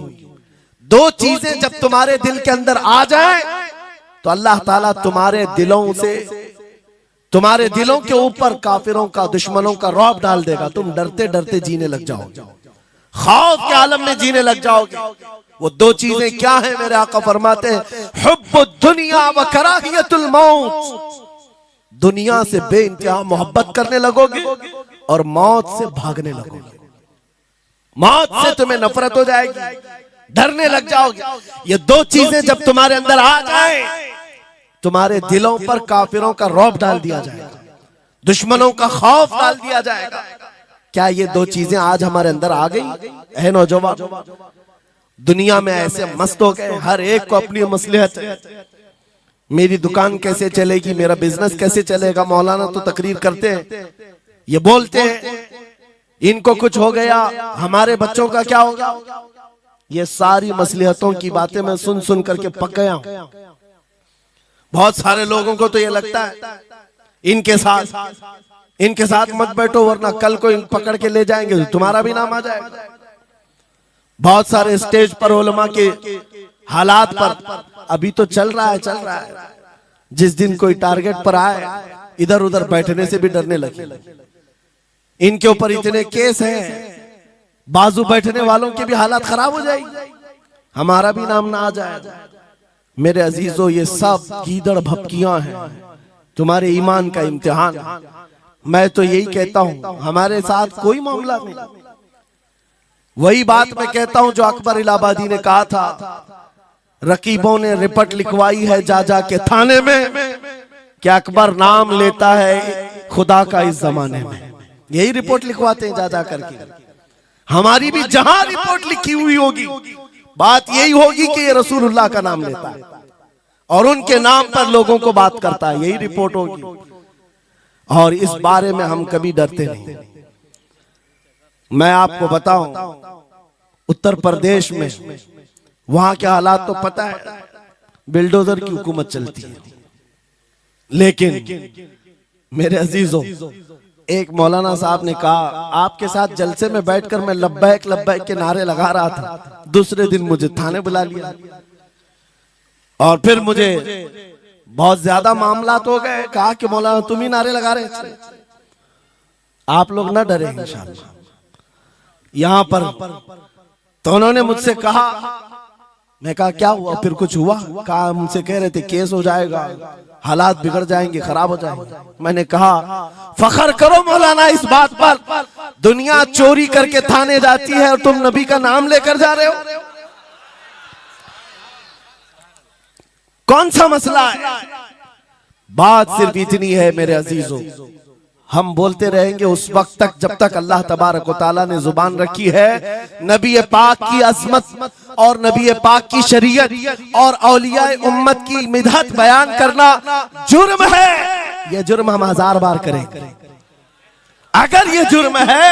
दो चीजें जब तुम्हारे दिल के अंदर आ जाए तो अल्लाह ताला तुम्हारे दिलों से, तुम्हारे दिलों के ऊपर काफिरों का, दुश्मनों का रौब डाल देगा। तुम डरते डरते जीने लग जाओगे, खौफ के आलम में जीने लग जाओगे। वो दो चीजें क्या है? मेरे आका फरमाते हैं, हुब्बुद दुनिया व कराहियतुल मौत, दुनिया से बेइंतहा मोहब्बत करने लगोगे और मौत से भागने लगोगे। मौत से तुम्हें नफरत हो जाएगी, डरने लग जाओगे। ये दो चीजें जब तुम्हारे अंदर आ जाए, तुम्हारे दिलों पर काफिरों का रौब डाल दिया जाएगा, दुश्मनों का खौफ डाल दिया जाएगा। क्या ये दो चीजें आज हमारे अंदर आ गई? है नौजवान, दुनिया में ऐसे मस्त हो गए, हर एक को अपनी मसलहत है। मेरी दुकान कैसे चलेगी, मेरा बिजनेस कैसे चलेगा। मौलाना तो तकरीर करते हैं, ये बोलते हैं इनको कुछ हो गया, हमारे बच्चों का क्या होगा। ये सारी मसलहतों की बातें मैं सुन सुन करके पक गया हूं। बहुत सारे लोगों को तो ये लगता है इनके साथ मत बैठो, वरना कल को इन पकड़ के ले जाएंगे तो तुम्हारा भी नाम आ जाएगा। बहुत सारे स्टेज पर उलमा के हालात पर अभी तो चल रहा है। जिस दिन कोई टारगेट पर आए, इधर उधर बैठने से भी डरने लगे। इनके ऊपर इतने केस हैं, बाजू बैठने वालों की भी हालत खराब हो जाएगी, हमारा भी नाम ना आ जाए। मेरे अजीजों, ये सब गीदड़ भपकियां हैं, तुम्हारे ईमान का इम्तिहान। मैं तो यही कहता हूं, हमारे साथ कोई मामला नहीं। वही बात मैं कहता हूं जो अकबर इलाहाबादी ने कहा था, रकीबों ने रिपोर्ट लिखवाई है जा जा के थाने में कि अकबर नाम लेता है खुदा का इस जमाने में। यही रिपोर्ट लिखवाते हैं जा जा करके। हमारी भी जहां रिपोर्ट लिखी हुई होगी, बात यही होगी कि ये रसूलुल्लाह का नाम लेता है और उनके नाम पर लोगों को बात करता है, यही रिपोर्ट होगी। और इस बारे में हम कभी डरते नहीं। मैं आपको बताऊं, उत्तर प्रदेश में वहां के हालात तो पता है, बिल्डोजर की हुकूमत चलती है। लेकिन मेरे अजीजों, एक मौलाना साहब ने कहा, आपके साथ जलसे में बैठकर मैं लब्बैक लब्बैक के नारे लगा रहा था, दूसरे दिन मुझे थाने बुला लिया और फिर मुझे बहुत ज्यादा मामलात हो गए। कहा कि मौलाना तुम ही नारे लगा रहे थे। आप लोग ना डरे इंशाअल्लाह। यहां पर तो उन्होंने मुझसे कहा, मैं कहा क्या हुआ, फिर कुछ हुआ? कहा मुझसे कह रहे थे केस हो जाएगा, हालात बिगड़ जाएंगे, खराब हो जाएंगे। मैंने कहा फखर करो मौलाना इस बात पर, दुनिया चोरी करके थाने जाती है और तुम नबी का नाम लेकर जा रहे हो। कौन सा मसला है? बात सिर्फ इतनी है मेरे अजीजों, हम बोलते रहेंगे उस वक्त तक जब तक अल्लाह तबारक व तआला ने जुबान रखी है। नबी पाक की अजमत और नबी पाक की शरीयत और औलिया उम्मत की मिदहत बयान करना जुर्म है। यह जुर्म हम 1000 बार करेंगे। अगर ये जुर्म है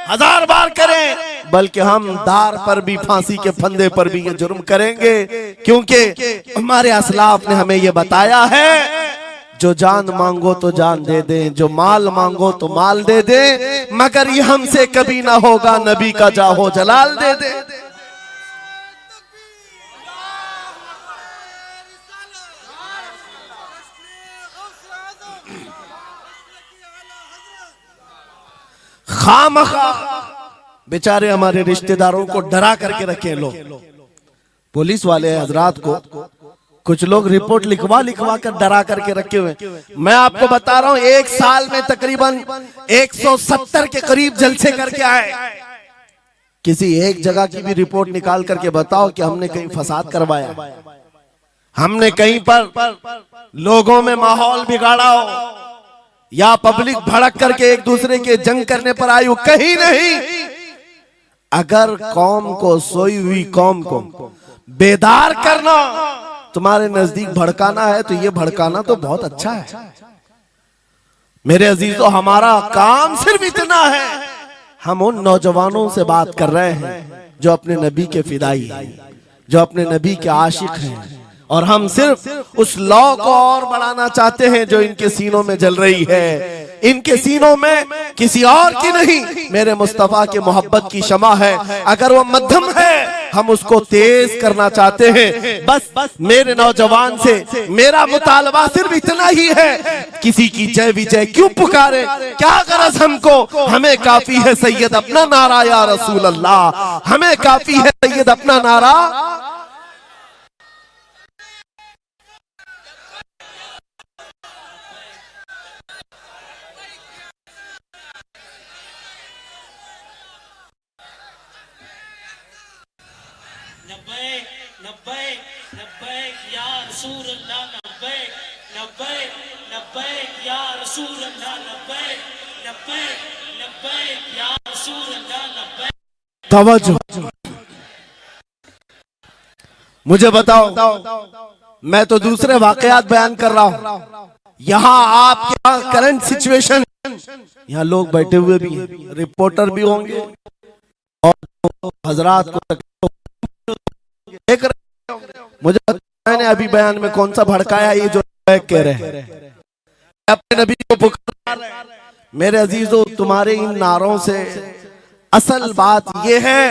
1000 बार करें, बल्कि हम दार पर भी, फांसी के फंदे पर भी ये जुर्म करेंगे, क्योंकि हमारे असलाफ ने हमें ये बताया है जो जान मांगो तो जान दे दें, जो माल मांगो तो माल दे दें, मगर ये हमसे कभी ना होगा नबी का जाहो जलाल दे दे। खामखा बेचारे हमारे रिश्तेदारों को डरा करके रखे लोग, पुलिस वाले हजरात को कुछ लोग रिपोर्ट लिखवा कर डरा करके रखे हुए। मैं आपको बता रहा हूं, एक साल में तकरीबन 170 के करीब जलसे करके आए। किसी एक जगह की भी रिपोर्ट निकाल करके बताओ कि हमने कहीं फसाद करवाया, हमने कहीं पर लोगों में माहौल बिगाड़ा हो, या पब्लिक भड़क करके एक दूसरे के जंग करने पर आई हो, कहीं नहीं। अगर कौम को, सोई हुई कौम को बेदार करना तुम्हारे नजदीक भड़काना है, तो ये भड़काना तो बहुत अच्छा है मेरे अजीजों। हमारा काम सिर्फ इतना है, हम उन नौजवानों से बात कर रहे हैं जो अपने नबी के फिदाई हैं, जो अपने नबी के आशिक हैं, और हम सिर्फ उस लौ को और बढ़ाना चाहते हैं जो इनके सीनों में जल रही है। इनके सीनों में किसी और की नहीं, मेरे मुस्तफा के मोहब्बत की शमा है। अगर वो मध्यम है, हम उसको तेज करना चाहते हैं। बस मेरे नौजवान से मेरा मुतालबा सिर्फ इतना ही है, किसी की जय विजय क्यों पुकारे, क्या गरज हमको, हमें काफी है सैयद अपना नारा या रसूल अल्लाह, हमें काफी है सैयद अपना नारा। तवज्जो, मुझे बताओ, मैं तो दूसरे वाकयात बयान कर रहा हूं, यहाँ आपके यहाँ करंट सिचुएशन, यहाँ लोग बैठे हुए भी हैं, रिपोर्टर भी होंगे और हजरात को देख रहे होंगे। मुझे मैंने अभी बयान में कौन सा भड़काया, ये जो कह रहे हैं अपने नबी को पुकार रहे हैं। मेरे अजीजों, तुम्हारे इन नारों से असल बात ये है,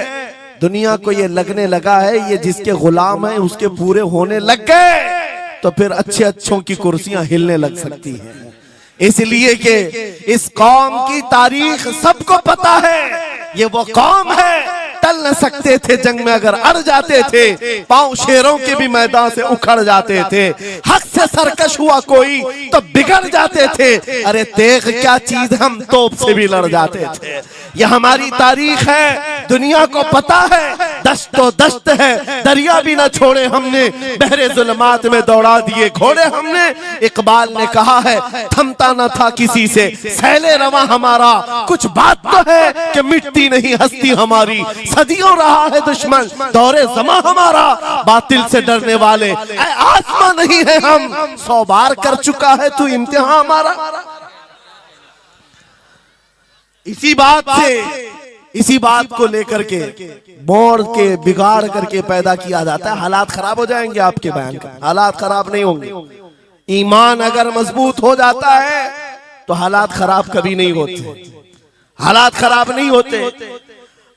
दुनिया को ये लगने लगा है ये जिसके गुलाम है उसके पूरे होने लग गए, तो फिर अच्छे अच्छों की कुर्सियां हिलने लग सकती हैं। इसलिए कि इस कौम की तारीख सबको पता है, ये वो कौम है टल न सकते थे जंग में, अगर अड़ जाते थे पांव शेरों के भी मैदान से उखड़ जाते थे, हक से सरकश हुआ कोई तो बिगड़ जाते थे, अरे तेग क्या चीज हम तोप से भी लड़ जाते थे। ये हमारी तारीख है, दुनिया को पता है, दश्त तो दश्त है, दरिया भी न छोड़े हमने, बहरे जुल्मात में दौड़ा दिए घोड़े हमने। इकबाल ने कहा है थमता न था किसी से सैले रवा हमारा, कुछ बात तो है कि मिटती नहीं हस्ती हमारी, सदियों रहा है दुश्मन दौरे जमा हमारा, बातिल से डरने वाले आसमां नहीं है हम, 100 बार कर चुका है तू इम्तिहान हमारा। इसी बात को लेकर के मोड़ के बिगाड़ करके पैदा किया जाता है। हालात खराब हो जाएंगे आपके बयान का, हालात खराब नहीं होंगे। ईमान अगर मजबूत हो जाता है तो हालात खराब कभी नहीं होते, हालात खराब नहीं होते।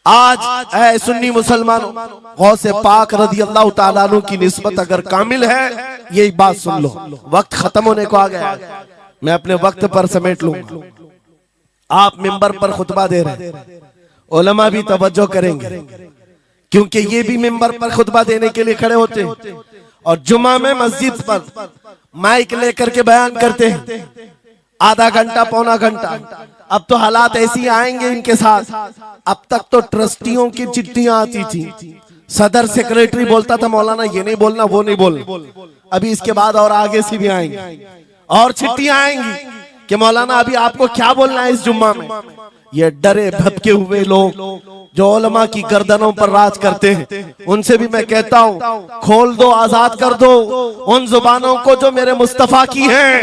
आज ऐ सुन्नी मुसलमानों, गौसे पाक रज़ी अल्लाह ताला अन्हु की निस्बत अगर कामिल है, ये बात सुन लो, वक्त खत्म होने को आ गया, मैं अपने वक्त पर समेट लूंगा। आप मिंबर पर खुतबा दे रहे हैं, उलमा भी तवज्जो करेंगे, क्योंकि ये भी मिंबर पर खुतबा देने के लिए खड़े होते हैं और जुमा में मस्जिद पर माइक लेकर के बयान करते हैं, आधा घंटा पौना घंटा। अब तो हालात ऐसी आएंगे इनके साथ, अब तक तो ट्रस्टियों की चिट्ठियां आती थी, सदर सेक्रेटरी बोलता था मौलाना ये नहीं बोलना वो नहीं बोलना, अभी इसके बाद और आगे से भी आएंगी और चिट्ठियां आएंगी कि मौलाना अभी आपको क्या बोलना है इस जुम्मा में। ये डरे भटके हुए लोग जो उलमा की गर्दनों पर राज करते हैं, उनसे भी मैं कहता हूं, खोल दो, आजाद कर दो उन जुबानों को जो मेरे मुस्तफा की हैं,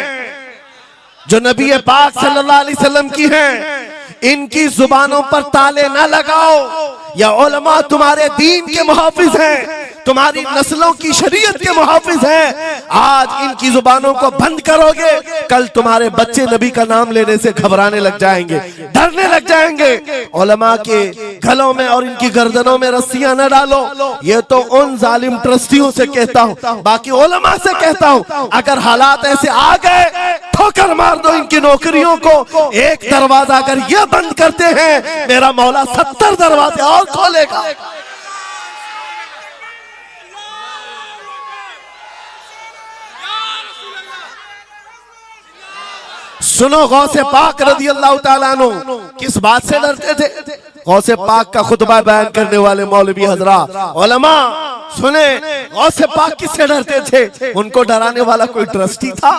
जो नबी पाक सल्लल्लाहु अलैहि वसल्लम की हैं। इनकी जुबानों पर ताले ना लगाओ। या उलमा तुम्हारे दीन के मुहाफिज हैं, तुम्हारी नस्लों की शरीयत के मुहाफिज हैं। आज इनकी जुबानों को बंद करोगे, कल तुम्हारे बच्चे नबी का नाम लेने से घबराने लग जाएंगे, डरने लग जाएंगे। उलमा के गलों में और इनकी गर्दनों में रस्सियां न डालो। ये तो उन जालिम ट्रस्टियों से कहता हूं, बाकी उलमा से कहता हूं, अगर हालात ऐसे आ गए ठोकर मार दो इनकी नौकरियों को। एक दरवाजा अगर ये बंद करते हैं, मेरा मौला 70 दरवाजे और खोलेगा। सुनो, गौसे पाक रज़ी अल्लाह ताला अन्हु किस बात से डरते थे? गौसे पाक का खुतबा बयान करने वाले मौलवी हजरात, उलमा सुने, गौसे पाक किससे डरते थे? उनको डराने वाला कोई ट्रस्टी था,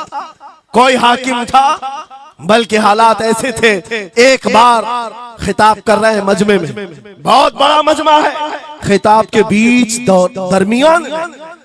कोई हाकिम था? बल्कि हालात ऐसे थे, एक बार खिताब कर रहे हैं मजमे में, बहुत बड़ा मजमा है, खिताब के बीच दरमियान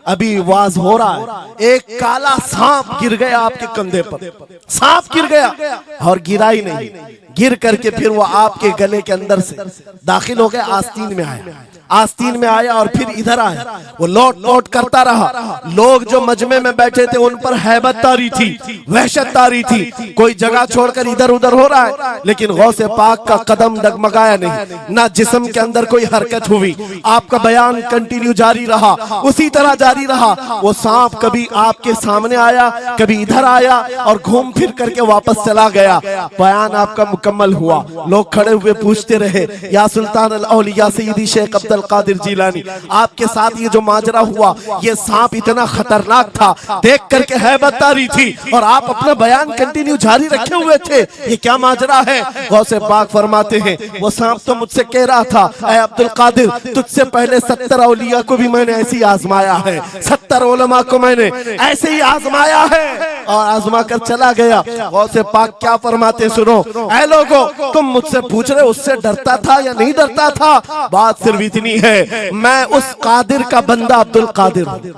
अभी वाज हो रहा है, एक काला सांप गिर गया आपके कंधे पर। सांप गिर गया और गिरा ही नहीं, गिर करके फिर वो आपके गले के अंदर से दाखिल हो गया, आस्तीन में आया, आस्तीन में आया और फिर इधर आया। वो लौट लौट करता रहा। लोग जो मजमे में बैठे थे उन पर हैबत तारी थी, वहशत तारी थी। कोई जगह छोड़कर इधर उधर हो रहा है, लेकिन गौसे पाक का कदम डगमगाया नहीं, ना जिस्म के अंदर कोई हरकत हुई। आपका बयान कंटिन्यू जारी रहा, उसी तरह जारी रहा। वो सांप कभी आपके सामने आया, कभी इधर आया और घूम फिर करके वापस चला गया। बयान आपका मुकम्मल हुआ। लोग खड़े हुए पूछते रहे, या सुल्तान अल औलिया सय्यदी शेख अब्दुल कादिर जिलानी, आपके साथ ये जो माजरा हुआ, ये सांप इतना खतरनाक था, देख करके हैबत तारी थी और आप अपना बयान कंटिन्यू जारी रखे हुए थे, ये क्या माजरा है? गौसे पाक फरमाते हैं, वो सांप तो मुझसे कह रहा था, ऐ अब्दुल कादिर, तुझसे पहले 70 औलिया को भी मैंने ऐसे ही आजमाया है, 70 उलमा को मैंने ऐसे ही आजमाया है, और आजमा कर चला गया। गौसे पाक क्या फरमाते सुनो, ऐ लोगो, तुम मुझसे पूछ रहे उससे डरता था या नहीं डरता था? बात सिर्फ इतनी है, मैं उस कादिर का बंदा अब्दुल कादिर हूं,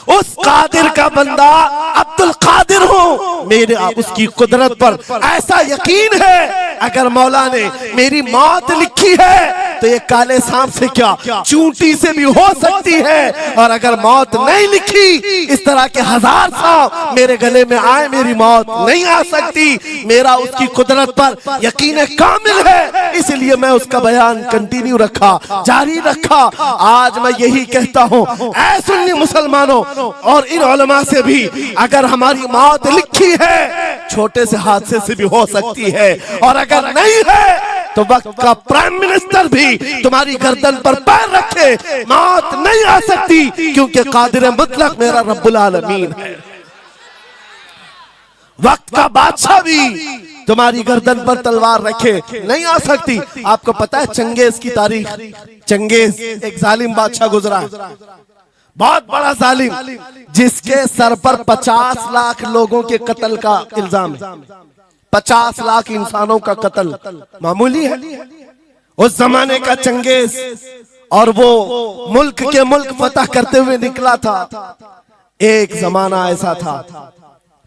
उस कादिर का बंदा अब्दुल कादिर हूं। मेरे उसकी कुदरत पर ऐसा यकीन है, अगर मौला ने मेरी मौत लिखी है तो ये काले सांप से क्या, चूंटी से भी हो सकती है, और अगर मौत नहीं लिखी, इस तरह के 1000 सांप मेरे गले में आए, मेरी मौत नहीं आ सकती। मेरा उसकी कुदरत पर यकीन कामिल है, इसलिए मैं उसका बयान कंटिन्यू रखा, जारी रखा। आज मैं यही कहता हूं, ऐ सुन्नी मुसलमानों और इन उलमा से भी, अगर हमारी मौत लिखी है, छोटे से हादसे से भी हो सकती है, और अगर नहीं है तो वक्त का प्राइम मिनिस्टर भी तुम्हारी गर्दन पर पैर रखे, मौत नहीं आ सकती, क्योंकि कादिर मुतलक मेरा रब्बुल आलमीन है। वक्त का बादशाह भी तुम्हारी गर्दन पर तलवार रखे, नहीं आ सकती। आपको पता है चंगेज की तारीख? चंगेज एक जालिम बादशाह गुजरा है, बहुत बड़ा जालिम, जिसके सर पर 50 लाख लोगों के कत्ल का इल्जाम है। 50 लाख इंसानों का कत्ल मामूली है? उस जमाने का चंगेज, और वो मुल्क के मुल्क फतह करते हुए निकला था। एक जमाना ऐसा था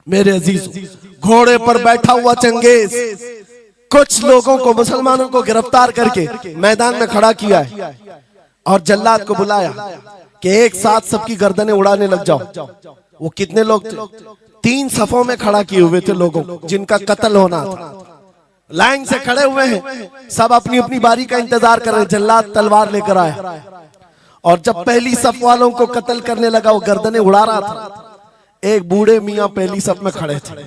मेरे अजीज, घोड़े पर बैठा हुआ चंगेज कुछ लोगों को, मुसलमानों को गिरफ्तार करके मैदान में खड़ा किया है और जल्लाद को बुलाया कि एक साथ सबकी गर्दनें उड़ाने लग जाओ। वो कितने लोग थे? 3 सफों में खड़ा किए हुए थे लोगों जिनका कत्ल होना था। लाइन से खड़े हुए हैं, सब अपनी अपनी बारी का इंतजार कर रहे हैं। जल्लाद तलवार लेकर आया और जब पहली सफ वालों को कत्ल करने लगा, वो गर्दनें उड़ा रहा था। एक बूढ़े मियाँ पहली सफ में खड़े थे,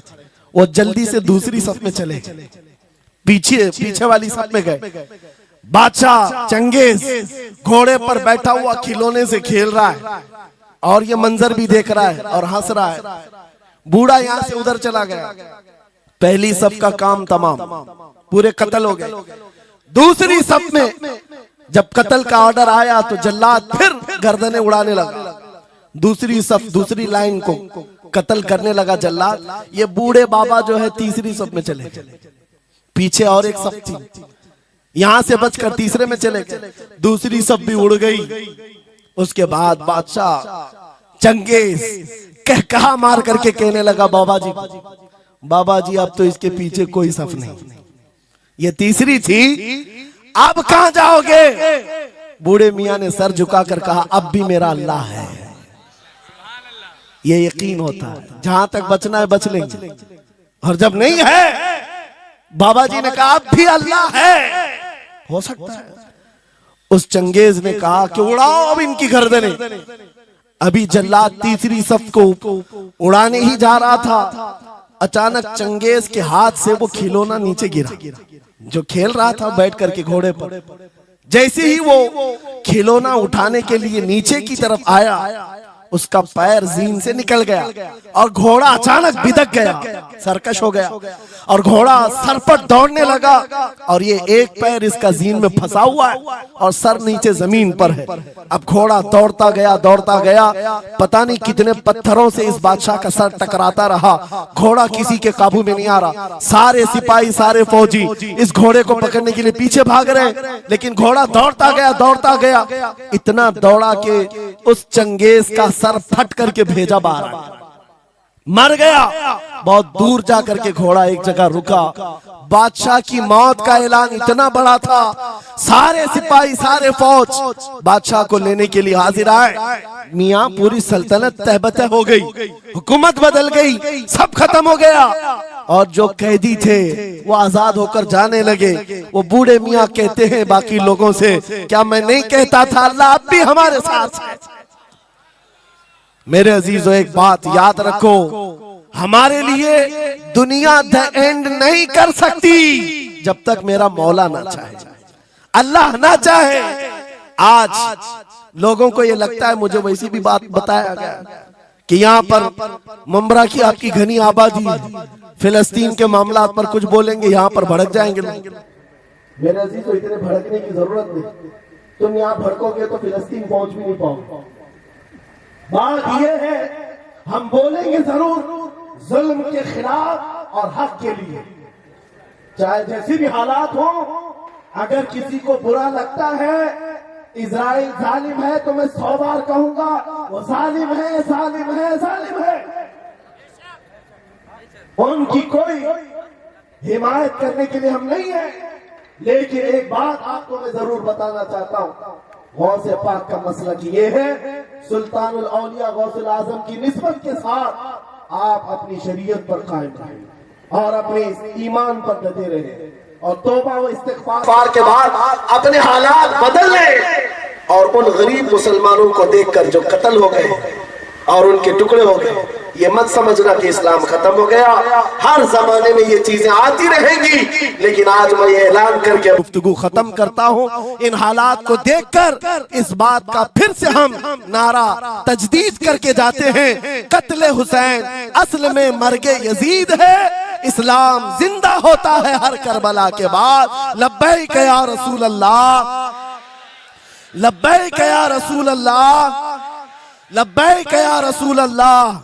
वो जल्दी से दूसरी सफ में चले, पीछे वाली सफ में गए। बादशाह चंगेज घोड़े पर बैठा हुआ खिलौने से खेल रहा है और ये मंजर भी देख रहा है और हंस रहा है। बूढ़ा यहाँ से उधर चला गया, पहली सफ का काम तमाम, पूरे कत्ल हो गए। दूसरी सफ में जब कत्ल का ऑर्डर आया तो जल्लाद फिर गर्दनें उड़ाने लगा। दूसरी सफ दूसरी लाइन को कत्ल करने लगा जल्लाद। ये बूढ़े बाबा जो है तीसरी सफ में चले गए, पीछे और एक सफ थी, यहां से बचकर तीसरे में चले गए, दूसरी सफ भी उड़ गई। उसके बाद बादशाह चंगेज कहा मार करके कहने लगा, बाबा जी अब तो इसके पीछे कोई सफ नहीं, ये तीसरी थी, अब कहां जाओगे? बूढ़े मियां ने सर झुकाकर कहा, अब भी मेरा अल्लाह है। ये यकीन होता है जहां तक बचना है बच लेंगे, और जब नहीं है, बाबा जी ने कहा अब भी अल्लाह है, हो सकता है। उस चंगेज ने कहा कि उड़ाओ अब इनकी गर्दनें। अभी जल्लाद तीसरी सफ को उड़ाने ही जा रहा था, अचानक चंगेज के हाथ से वो खिलौना नीचे गिरा, जो खेल रहा था बैठ करके घोड़े पर। जैसे ही वो खिलौना उठाने के लिए नीचे की तरफ आया, उसका पैर जीन से निकल गया और घोड़ा अचानक बिदक गया, सरकश हो गया, और घोड़ा सर पर दौड़ने लगा, और ये एक पैर इसका जीन में फंसा हुआ है और सर नीचे जमीन पर है। अब घोड़ा दौड़ता गया, पता नहीं कितने पत्थरों से इस बादशाह का सर टकराता रहा, घोड़ा किसी के काबू में नहीं आ रहा। सारे सिपाही, सारे फौजी इस घोड़े को पकड़ने के लिए पीछे भाग रहे, लेकिन घोड़ा दौड़ता गया, इतना दौड़ा कि उस चंगेज का सर फट करके भेजा बाहर, मर गया। बहुत दूर जाकर के घोड़ा एक जगह रुका। बादशाह की मौत का ऐलान इतना बड़ा था, सारे सिपाही, सारे फौज बादशाह को लेने के लिए हाजिर आए। मियां पूरी सल्तनत तहबतह हो गई, हुकूमत बदल गई, सब खत्म हो गया, और जो कैदी थे वो आजाद होकर जाने लगे। वो बूढ़े मियां कहते हैं बाकी लोगों से, क्या मैं नहीं कहता था अल्लाह अब भी हमारे साथ है? मेरे अजीजों, एक बात याद रखो, हमारे लिए दुनिया द एंड नहीं कर सकती जब तक मेरा मौला ना चाहे, अल्लाह ना चाहे। आज लोगों को ये लगता है, मुझे वैसी भी बात बताया गया कि यहाँ पर मुंबरा की आपकी घनी आबादी है, फिलिस्तीन के मामला पर कुछ बोलेंगे यहाँ पर भड़क जाएंगे। मेरे अजीजों, इतने भड़कने की जरूरत नहीं, तुम यहाँ भड़कोगे तो फिलिस्तीन पहुंच भी नहीं पाओगे। बात यह है, हम बोलेंगे जरूर जुल्म के खिलाफ और हक के लिए, चाहे जैसी भी हालात हो। अगर किसी को बुरा लगता है इजराइल जालिम है, तो मैं 100 बार कहूंगा वो जालिम है, जालिम है, जालिम है। उनकी कोई हिमायत करने के लिए हम नहीं है, लेकिन एक बात आपको मैं जरूर बताना चाहता हूं, गौसे पाक का मसला कि ये है, सुल्तानुल औलिया गौसुल आजम की निस्बत के साथ आप अपनी शरीयत पर कायम रहें और अपने ईमान पर डटे रहें, और तौबा व इस्तिग़फ़ार के बाद अपने हालात बदल लें। और उन गरीब मुसलमानों को देखकर जो कत्ल हो गए और उनके टुकड़े हो गए, ये मत समझना कि इस्लाम खत्म हो गया। हर जमाने में ये चीजें आती रहेंगी, लेकिन आज मैं ये ऐलान करके गुफ्तगू खत्म करता हूँ। इन हालात को देखकर इस बात का फिर से हम नारा तजदीद करके जाते हैं, कत्ले हुसैन असल में मर्गे यजीद है, इस्लाम जिंदा होता है हर करबला के बाद। लब्बैक या रसूल अल्लाह, लब्बैक या रसूल अल्लाह, लब्बैक या रसूल अल्लाह।